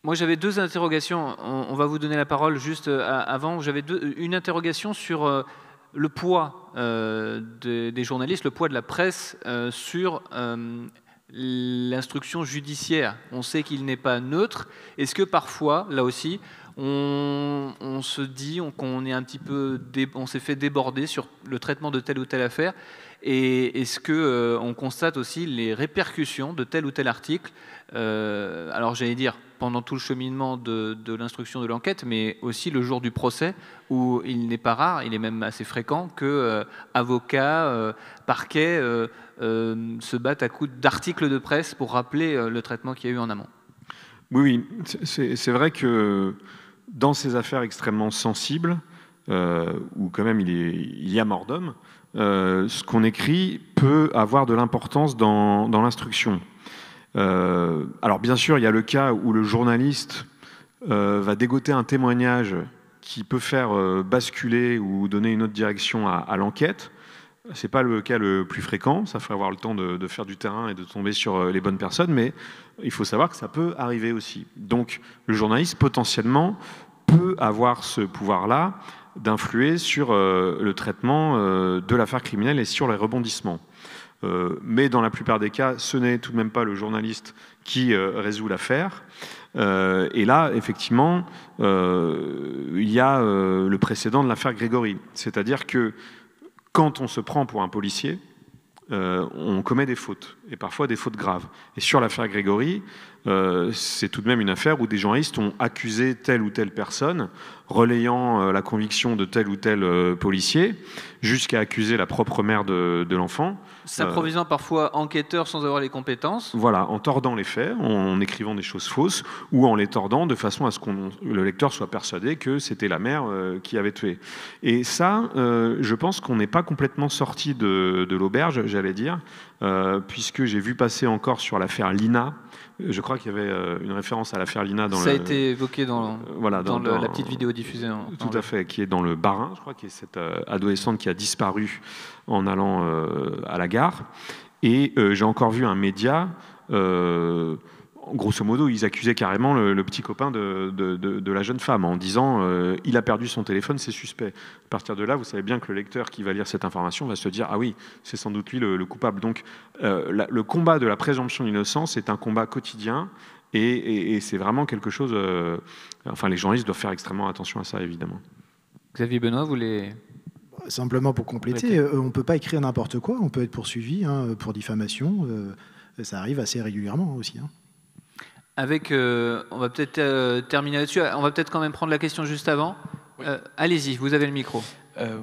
Moi, j'avais deux interrogations. On va vous donner la parole juste avant. J'avais une interrogation sur le poids des journalistes, le poids de la presse sur l'instruction judiciaire. On sait qu'il n'est pas neutre. Est-ce que parfois, là aussi, on se dit qu'on est un petit peu, on s'est fait déborder sur le traitement de telle ou telle affaire? Et est-ce qu'on constate aussi les répercussions de tel ou tel article, alors j'allais dire pendant tout le cheminement de l'instruction de l'enquête, mais aussi le jour du procès, où il n'est pas rare, il est même assez fréquent que avocats, parquets se battent à coups d'articles de presse pour rappeler le traitement qu'il y a eu en amont. Oui, c'est vrai que dans ces affaires extrêmement sensibles, où quand même il y a mort d'homme, ce qu'on écrit peut avoir de l'importance dans l'instruction. Alors bien sûr, il y a le cas où le journaliste va dégoter un témoignage qui peut faire basculer ou donner une autre direction à l'enquête. Ce n'est pas le cas le plus fréquent, ça fait avoir le temps de faire du terrain et de tomber sur les bonnes personnes, mais il faut savoir que ça peut arriver aussi. Donc le journaliste potentiellement peut avoir ce pouvoir-là d'influer sur le traitement de l'affaire criminelle et sur les rebondissements. Mais dans la plupart des cas, ce n'est tout de même pas le journaliste qui résout l'affaire. Et là, effectivement, il y a le précédent de l'affaire Grégory. C'est-à-dire que quand on se prend pour un policier, on commet des fautes, et parfois des fautes graves. Et sur l'affaire Grégory, c'est tout de même une affaire où des journalistes ont accusé telle ou telle personne, relayant la conviction de tel ou tel policier, jusqu'à accuser la propre mère de l'enfant. S'improvisant parfois enquêteur sans avoir les compétences. Voilà, en tordant les faits, en écrivant des choses fausses, ou en les tordant de façon à ce que le lecteur soit persuadé que c'était la mère qui avait tué. Et ça, je pense qu'on n'est pas complètement sorti de l'auberge, j'allais dire, puisque j'ai vu passer encore sur l'affaire Lina. Je crois qu'il y avait une référence à l'affaire Lina dans Ça a été évoqué dans la petite vidéo diffusée. Tout à fait, qui est dans le Bas-Rhin, je crois, qui est cette adolescente qui a disparu en allant à la gare. Et j'ai encore vu un média, grosso modo, ils accusaient carrément le petit copain de la jeune femme en disant il a perdu son téléphone, c'est suspect. À partir de là, vous savez bien que le lecteur qui va lire cette information va se dire ah oui, c'est sans doute lui le coupable. Donc le combat de la présomption d'innocence est un combat quotidien et c'est vraiment quelque chose. Enfin, les journalistes doivent faire extrêmement attention à ça, évidemment. Xavier Benoît, vous voulez... Simplement pour compléter, on ne peut pas écrire n'importe quoi, on peut être poursuivi pour diffamation. Ça arrive assez régulièrement aussi. Avec, on va peut-être terminer là-dessus. On va peut-être quand même prendre la question juste avant. Oui. Allez-y, vous avez le micro.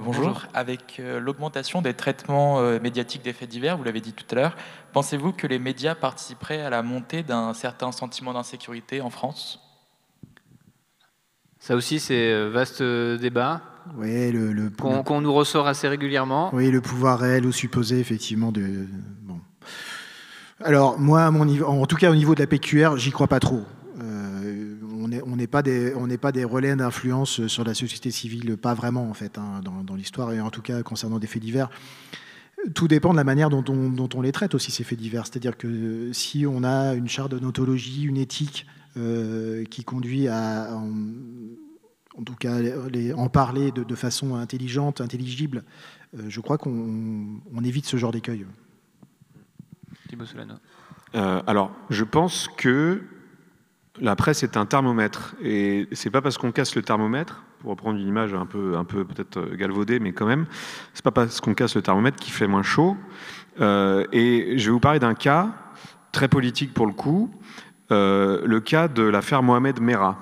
Bonjour. Avec l'augmentation des traitements médiatiques des faits divers, vous l'avez dit tout à l'heure, pensez-vous que les médias participeraient à la montée d'un certain sentiment d'insécurité en France ? Ça aussi, c'est vaste débat. Oui, qu'on nous ressort assez régulièrement. Oui, le pouvoir réel ou supposé, effectivement, bon. Alors, moi, à mon niveau, en tout cas au niveau de la PQR, j'y crois pas trop. On n'est pas des relais d'influence sur la société civile, pas vraiment en fait, dans l'histoire, et en tout cas concernant des faits divers. Tout dépend de la manière dont on les traite aussi, ces faits divers. C'est-à-dire que si on a une charte de déontologie, une éthique qui conduit à, en tout cas, en parler de façon intelligente, intelligible, je crois qu'on évite ce genre d'écueil. Thibaut Solano. Alors, je pense que la presse est un thermomètre, et c'est pas parce qu'on casse le thermomètre, pour reprendre une image un peu peut-être galvaudée, mais quand même, c'est pas parce qu'on casse le thermomètre qu'il fait moins chaud. Et je vais vous parler d'un cas très politique pour le coup, le cas de l'affaire Mohamed Merah,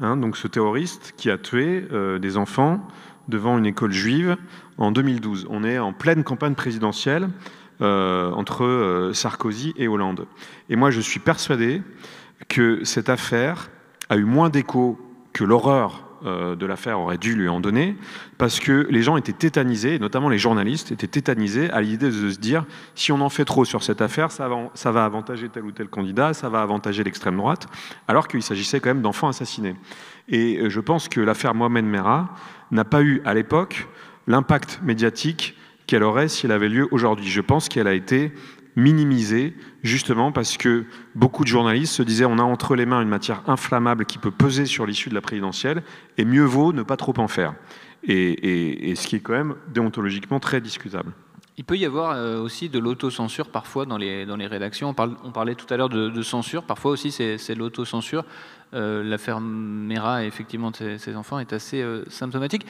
donc ce terroriste qui a tué des enfants devant une école juive en 2012. On est en pleine campagne présidentielle. Entre Sarkozy et Hollande. Et moi, je suis persuadé que cette affaire a eu moins d'écho que l'horreur de l'affaire aurait dû lui en donner, parce que les gens étaient tétanisés, et notamment les journalistes étaient tétanisés à l'idée de se dire si on en fait trop sur cette affaire, ça va avantager tel ou tel candidat, ça va avantager l'extrême droite, alors qu'il s'agissait quand même d'enfants assassinés. Et je pense que l'affaire Mohamed Merah n'a pas eu à l'époque l'impact médiatique qu'elle aurait si elle avait lieu aujourd'hui. Je pense qu'elle a été minimisée, justement parce que beaucoup de journalistes se disaient on a entre les mains une matière inflammable qui peut peser sur l'issue de la présidentielle, et mieux vaut ne pas trop en faire. Et ce qui est quand même déontologiquement très discutable. Il peut y avoir aussi de l'autocensure parfois dans les rédactions. On parlait tout à l'heure de censure, parfois aussi c'est l'autocensure. L'affaire Merah, effectivement, de ces enfants est assez symptomatique.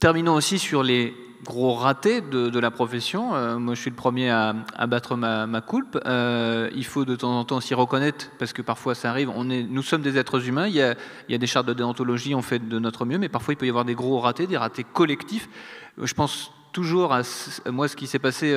Terminons aussi sur les gros ratés de la profession. Moi, je suis le premier à battre ma coulpe. Il faut de temps en temps s'y reconnaître, parce que parfois ça arrive. Nous sommes des êtres humains. Il y a des chartes de déontologie, on fait de notre mieux, mais parfois il peut y avoir des gros ratés, des ratés collectifs. Je pense toujours à moi ce qui s'est passé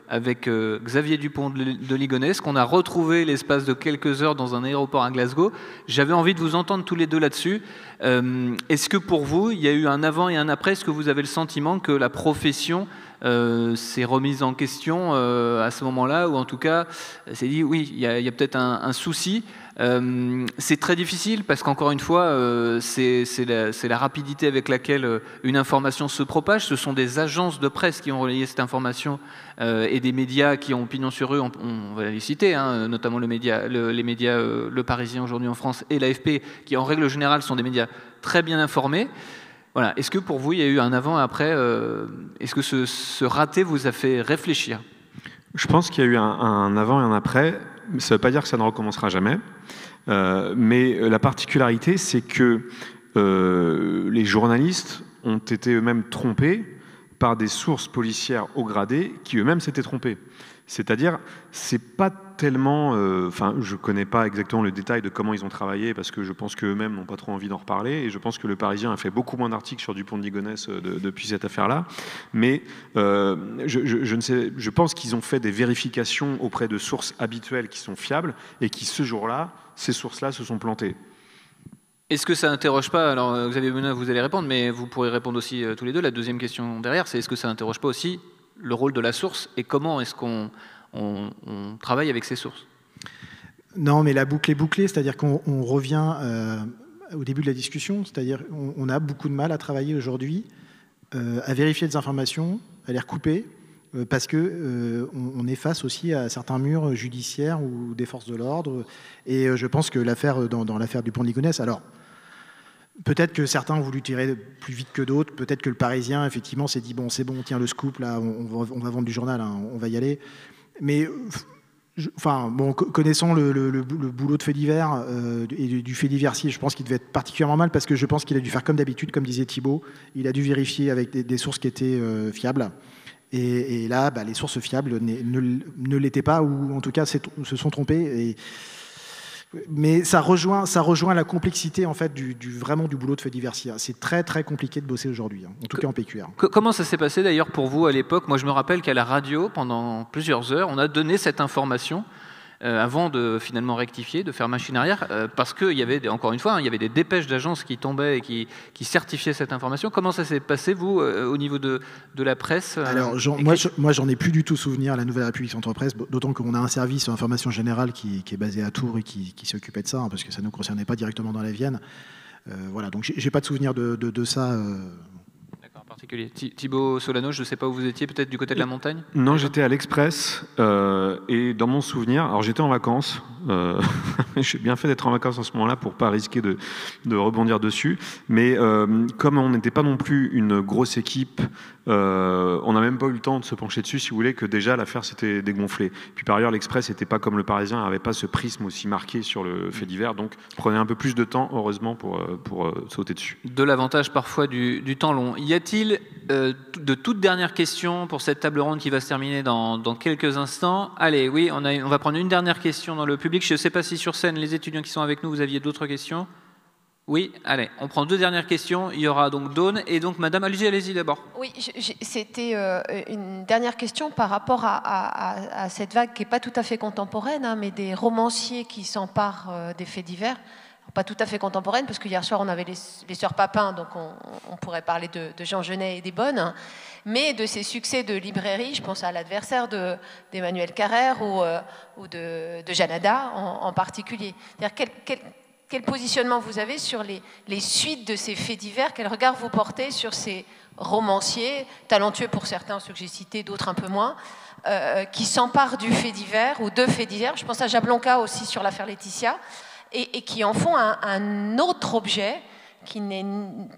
avec Xavier Dupont de Ligonnès, qu'on a retrouvé l'espace de quelques heures dans un aéroport à Glasgow. J'avais envie de vous entendre tous les deux là-dessus. Est-ce que pour vous, il y a eu un avant et un après? Est-ce que vous avez le sentiment que la profession s'est remise en question à ce moment-là, ou en tout cas s'est dit oui, il y a peut-être un souci? C'est très difficile parce qu'encore une fois, c'est la rapidité avec laquelle une information se propage. Ce sont des agences de presse qui ont relayé cette information et des médias qui ont pignon sur eux. On va les citer, notamment les médias Le Parisien aujourd'hui en France et l'AFP, qui en règle générale sont des médias très bien informés. Voilà. Est-ce que pour vous, il y a eu un avant et après est-ce que ce raté vous a fait réfléchir? Je pense qu'il y a eu un avant et un après. Ça ne veut pas dire que ça ne recommencera jamais. Mais la particularité, c'est que les journalistes ont été eux-mêmes trompés par des sources policières haut gradées qui eux-mêmes s'étaient trompés. C'est-à-dire, c'est pas tellement... Enfin, je connais pas exactement le détail de comment ils ont travaillé, parce que je pense qu'eux-mêmes n'ont pas trop envie d'en reparler, et je pense que Le Parisien a fait beaucoup moins d'articles sur Dupont de Ligonnès depuis cette affaire-là. Mais je ne sais, je pense qu'ils ont fait des vérifications auprès de sources habituelles qui sont fiables, et qui, ce jour-là, ces sources-là se sont plantées. Est-ce que ça n'interroge pas, alors Xavier Benoît, vous allez répondre, mais vous pourrez répondre aussi tous les deux. La deuxième question derrière, c'est est-ce que ça n'interroge pas aussi le rôle de la source et comment est-ce qu'on travaille avec ces sources? Non, mais la boucle est bouclée, c'est-à-dire qu'on revient au début de la discussion, c'est-à-dire on a beaucoup de mal à travailler aujourd'hui, à vérifier des informations, à les recouper, parce que on est face aussi à certains murs judiciaires ou des forces de l'ordre. Et je pense que dans l'affaire Dupont de Ligonnès, alors peut-être que certains ont voulu tirer plus vite que d'autres, peut-être que Le Parisien effectivement s'est dit bon c'est bon, on tient le scoop là, on va vendre du journal, hein, on va y aller. Mais connaissant le boulot de fait divers et du fait diversier, je pense qu'il devait être particulièrement mal, parce que je pense qu'il a dû faire comme d'habitude, comme disait Thibault, il a dû vérifier avec des sources qui étaient fiables. Et là, les sources fiables ne l'étaient pas, ou en tout cas se sont trompées. Mais ça rejoint la complexité en fait vraiment du boulot de fait diversier. C'est très très compliqué de bosser aujourd'hui, hein, en tout cas en PQR. Comment ça s'est passé d'ailleurs pour vous à l'époque? Moi je me rappelle qu'à la radio, pendant plusieurs heures, on a donné cette information avant de finalement rectifier, de faire machine arrière, parce qu'il y avait, encore une fois, il y avait des dépêches d'agences qui tombaient et qui certifiaient cette information. Comment ça s'est passé, vous, au niveau de la presse? Alors, moi, j'en ai plus du tout souvenir à la Nouvelle République Centre Presse, d'autant qu'on a un service d'information générale qui est basé à Tours et qui s'occupait de ça, hein, parce que ça ne nous concernait pas directement dans la Vienne. Voilà, donc j'ai pas de souvenir de ça. Particulier. Thibault Solano, je ne sais pas où vous étiez, peut-être du côté de la montagne? Non, j'étais à l'Express, et dans mon souvenir, alors j'étais en vacances, j'ai bien fait d'être en vacances en ce moment-là pour ne pas risquer de rebondir dessus, mais comme on n'était pas non plus une grosse équipe, on n'a même pas eu le temps de se pencher dessus, si vous voulez, que déjà l'affaire s'était dégonflée. Puis par ailleurs, l'Express n'était pas comme Le Parisien, n'avait pas ce prisme aussi marqué sur le fait divers, donc prenait un peu plus de temps, heureusement, pour sauter dessus. De l'avantage parfois du temps long. Y a-t-il de toutes dernières questions pour cette table ronde qui va se terminer dans quelques instants? Allez, oui, on va prendre une dernière question dans le public. Je ne sais pas si sur scène, les étudiants qui sont avec nous, vous aviez d'autres questions? Oui, allez, on prend deux dernières questions. Il y aura donc Dawn et donc Madame. Allez-y d'abord. Oui, c'était une dernière question par rapport à cette vague qui n'est pas tout à fait contemporaine, hein, mais des romanciers qui s'emparent des faits divers. Pas tout à fait contemporaine, parce que hier soir on avait les Sœurs Papin, donc on pourrait parler de Jean Genet et des Bonnes, mais de ces succès de librairie, je pense à L'Adversaire d'Emmanuel Carrère ou de Janada en particulier. Quel positionnement vous avez sur les suites de ces faits divers? Quel regard vous portez sur ces romanciers, talentueux pour certains, ceux que j'ai cités, d'autres un peu moins, qui s'emparent du fait divers ou de faits divers? Je pense à Jablonka aussi sur l'affaire Laetitia. Et qui en font un autre objet qui n'est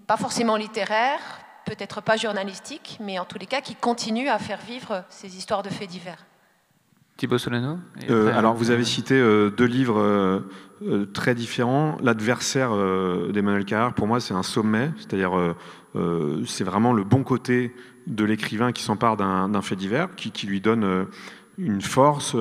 pas forcément littéraire, peut-être pas journalistique, mais en tous les cas qui continue à faire vivre ces histoires de faits divers. Thibault Solano? Alors vous avez cité deux livres très différents. L'Adversaire d'Emmanuel Carrère, pour moi c'est un sommet, c'est-à-dire c'est vraiment le bon côté de l'écrivain qui s'empare d'un fait divers, qui lui donne une force.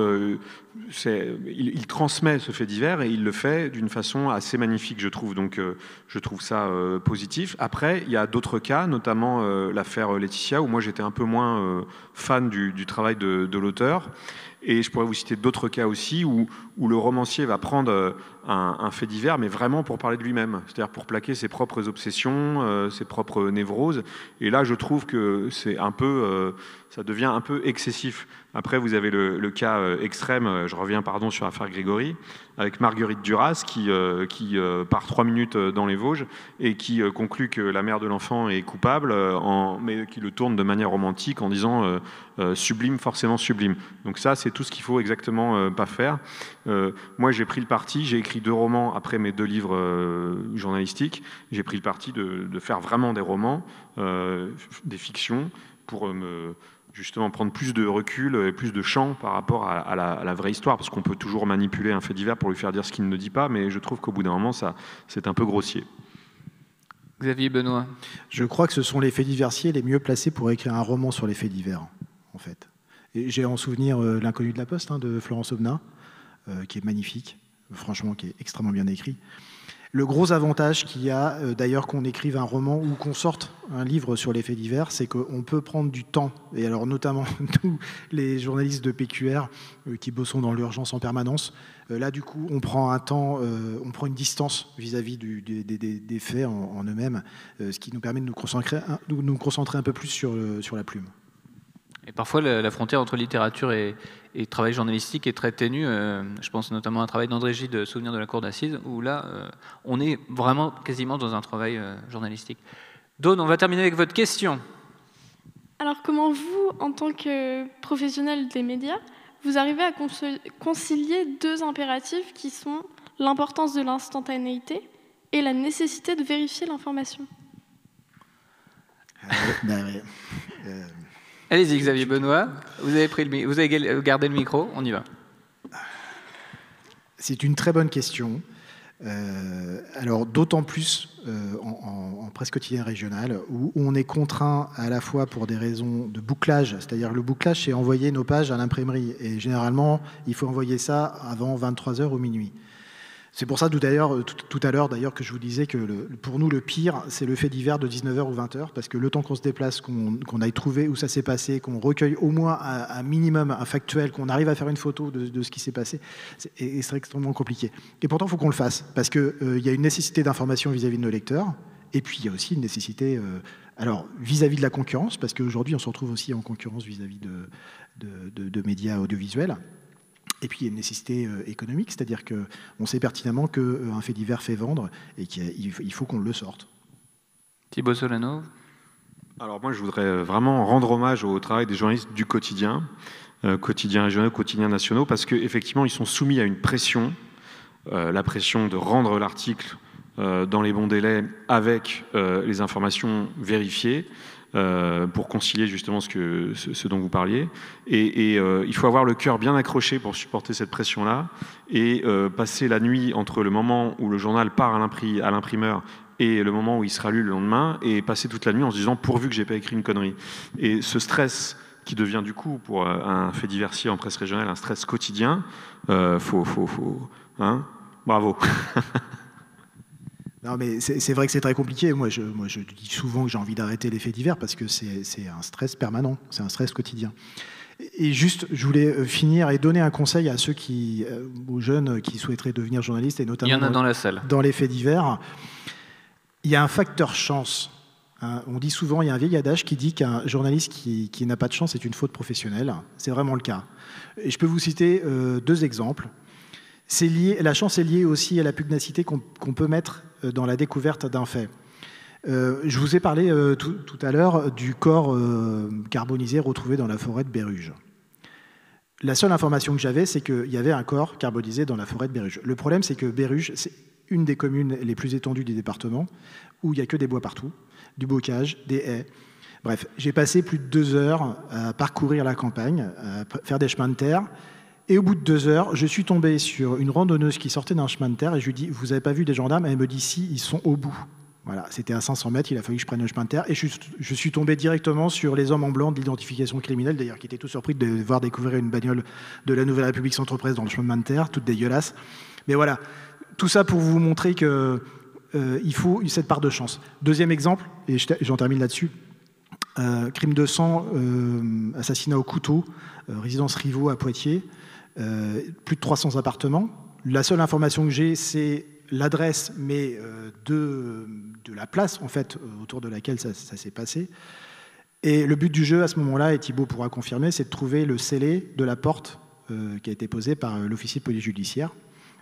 Il transmet ce fait divers et il le fait d'une façon assez magnifique, je trouve. Donc je trouve ça positif. Après, il y a d'autres cas, notamment l'affaire Laetitia, où moi j'étais un peu moins fan du travail de l'auteur. Et je pourrais vous citer d'autres cas aussi où le romancier va prendre un fait divers, mais vraiment pour parler de lui-même, c'est-à-dire pour plaquer ses propres obsessions, ses propres névroses. Et là, je trouve que c'est un peu, ça devient un peu excessif. Après, vous avez le cas extrême je reviens sur l'affaire Grégory, avec Marguerite Duras qui part 3 minutes dans les Vosges et qui conclut que la mère de l'enfant est coupable, mais qui le tourne de manière romantique en disant sublime, forcément sublime. Donc ça, c'est tout ce qu'il faut exactement pas faire. Moi, j'ai pris le parti, j'ai écrit 2 romans après mes 2 livres journalistiques, j'ai pris le parti de faire vraiment des romans, des fictions, pour justement prendre plus de recul et plus de champ par rapport à la vraie histoire, parce qu'on peut toujours manipuler un fait divers pour lui faire dire ce qu'il ne dit pas, mais je trouve qu'au bout d'un moment, c'est un peu grossier. Xavier Benoît. Je crois que ce sont les faits diversiers les mieux placés pour écrire un roman sur les faits divers, en fait. J'ai en souvenir L'Inconnu de la Poste, de Florence Aubenas, qui est magnifique, franchement, qui est extrêmement bien écrit. Le gros avantage qu'il y a, d'ailleurs, qu'on écrive un roman ou qu'on sorte un livre sur les faits divers, c'est qu'on peut prendre du temps. Et alors, notamment, nous, les journalistes de PQR, qui bossons dans l'urgence en permanence, là, du coup, on prend un temps, on prend une distance vis-à-vis des faits en eux-mêmes, ce qui nous permet de nous concentrer un peu plus sur la plume. Et parfois, la frontière entre littérature et travail journalistique est très ténue. Je pense notamment à un travail d'André Gide, Souvenir de la cour d'assises, où là, on est vraiment quasiment dans un travail journalistique. Dawn, on va terminer avec votre question. Alors, comment vous, en tant que professionnel des médias, vous arrivez à concilier 2 impératifs qui sont l'importance de l'instantanéité et la nécessité de vérifier l'information? Allez-y, Xavier Benoît, vous avez gardé le micro, on y va. C'est une très bonne question. Alors d'autant plus en presse quotidienne régionale, où on est contraint à la fois pour des raisons de bouclage, c'est-à-dire le bouclage, c'est envoyer nos pages à l'imprimerie, et généralement, il faut envoyer ça avant 23h ou minuit. C'est pour ça tout à l'heure d'ailleurs que je vous disais que pour nous le pire c'est le fait divers de 19h ou 20h, parce que le temps qu'on se déplace, qu'on aille trouver où ça s'est passé, qu'on recueille au moins un minimum, un factuel, qu'on arrive à faire une photo de ce qui s'est passé, c'est extrêmement compliqué. Et pourtant il faut qu'on le fasse, parce qu'il y a une nécessité d'information vis-à-vis de nos lecteurs, et puis il y a aussi une nécessité vis-à-vis de la concurrence, parce qu'aujourd'hui on se retrouve aussi en concurrence vis-à-vis de médias audiovisuels. Et puis il y a une nécessité économique, c'est-à-dire qu'on sait pertinemment qu'un fait divers fait vendre et qu'il faut qu'on le sorte. Thibaut Solano. Alors moi je voudrais vraiment rendre hommage au travail des journalistes du quotidien, quotidiens régionaux, quotidiens nationaux, parce qu'effectivement ils sont soumis à une pression, la pression de rendre l'article dans les bons délais avec les informations vérifiées, pour concilier justement ce dont vous parliez. Et il faut avoir le cœur bien accroché pour supporter cette pression-là et passer la nuit entre le moment où le journal part à l'imprimeur et le moment où il sera lu le lendemain, et passer toute la nuit en se disant pourvu que j'ai pas écrit une connerie. Et ce stress qui devient du coup pour un fait diversier en presse régionale un stress quotidien, bravo. Non, mais c'est vrai que c'est très compliqué. Moi, je dis souvent que j'ai envie d'arrêter les faits divers parce que c'est un stress permanent, c'est un stress quotidien. Et juste, je voulais finir et donner un conseil à ceux aux jeunes qui souhaiteraient devenir journalistes, et notamment il y en a dans la salle. Dans les faits divers. Il y a un facteur chance. On dit souvent, il y a un vieil adage qui dit qu'un journaliste qui n'a pas de chance est une faute professionnelle. C'est vraiment le cas. Et je peux vous citer 2 exemples. La chance est liée aussi à la pugnacité qu'on peut mettre dans la découverte d'un fait. Je vous ai parlé tout à l'heure du corps carbonisé retrouvé dans la forêt de Béruges. La seule information que j'avais, c'est qu'il y avait un corps carbonisé dans la forêt de Béruges. Le problème, c'est que Béruges, c'est une des communes les plus étendues du département, où il n'y a que des bois partout, du bocage, des haies. Bref, j'ai passé plus de 2 heures à parcourir la campagne, à faire des chemins de terre. Et au bout de 2 heures, je suis tombé sur une randonneuse qui sortait d'un chemin de terre et je lui dis « Vous n'avez pas vu des gendarmes ?» Elle me dit « Si, ils sont au bout. » Voilà, c'était à 500 mètres, il a fallu que je prenne le chemin de terre. Et je suis tombé directement sur les hommes en blanc de l'identification criminelle, d'ailleurs, qui étaient tout surpris de voir découvrir une bagnole de la Nouvelle République Centre-Presse dans le chemin de terre, toute dégueulasse. Mais voilà, tout ça pour vous montrer qu'il faut cette part de chance. Deuxième exemple, et j'en termine là-dessus, crime de sang, assassinat au couteau, résidence Rivaux à Poitiers. Plus de 300 appartements. La seule information que j'ai, c'est l'adresse, mais de la place, en fait, autour de laquelle ça s'est passé. Et le but du jeu, à ce moment-là, et Thibaut pourra confirmer, c'est de trouver le scellé de la porte qui a été posée par l'officier de police judiciaire.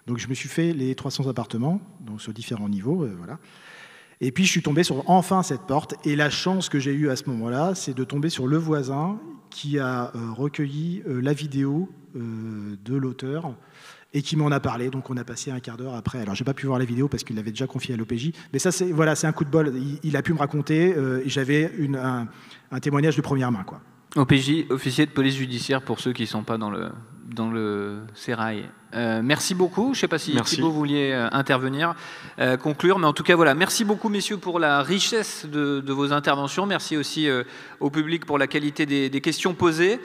Donc je me suis fait les 300 appartements, donc sur différents niveaux, voilà. Et puis je suis tombé sur enfin cette porte, et la chance que j'ai eue à ce moment-là, c'est de tomber sur le voisin qui a recueilli la vidéo de l'auteur et qui m'en a parlé. Donc on a passé un quart d'heure après. Alors j'ai pas pu voir la vidéo parce qu'il l'avait déjà confiée à l'OPJ, mais ça c'est voilà, c'est un coup de bol. Il a pu me raconter, et j'avais un témoignage de première main, quoi. OPJ, officier de police judiciaire, pour ceux qui ne sont pas dans le sérail. Merci beaucoup. Je ne sais pas si Thibaut vouliez intervenir, conclure, mais en tout cas, voilà. Merci beaucoup, messieurs, pour la richesse de vos interventions. Merci aussi au public pour la qualité des questions posées.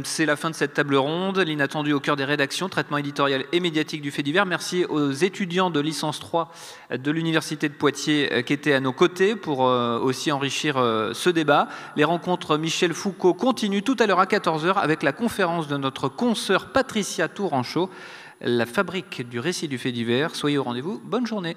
C'est la fin de cette table ronde. L'inattendu au cœur des rédactions, traitement éditorial et médiatique du fait divers. Merci aux étudiants de licence 3 de l'Université de Poitiers qui étaient à nos côtés pour aussi enrichir ce débat. Les rencontres Michel Foucault continuent tout à l'heure à 14h avec la conférence de notre consoeur Patricia Touranchot, la fabrique du récit du fait divers. Soyez au rendez-vous. Bonne journée.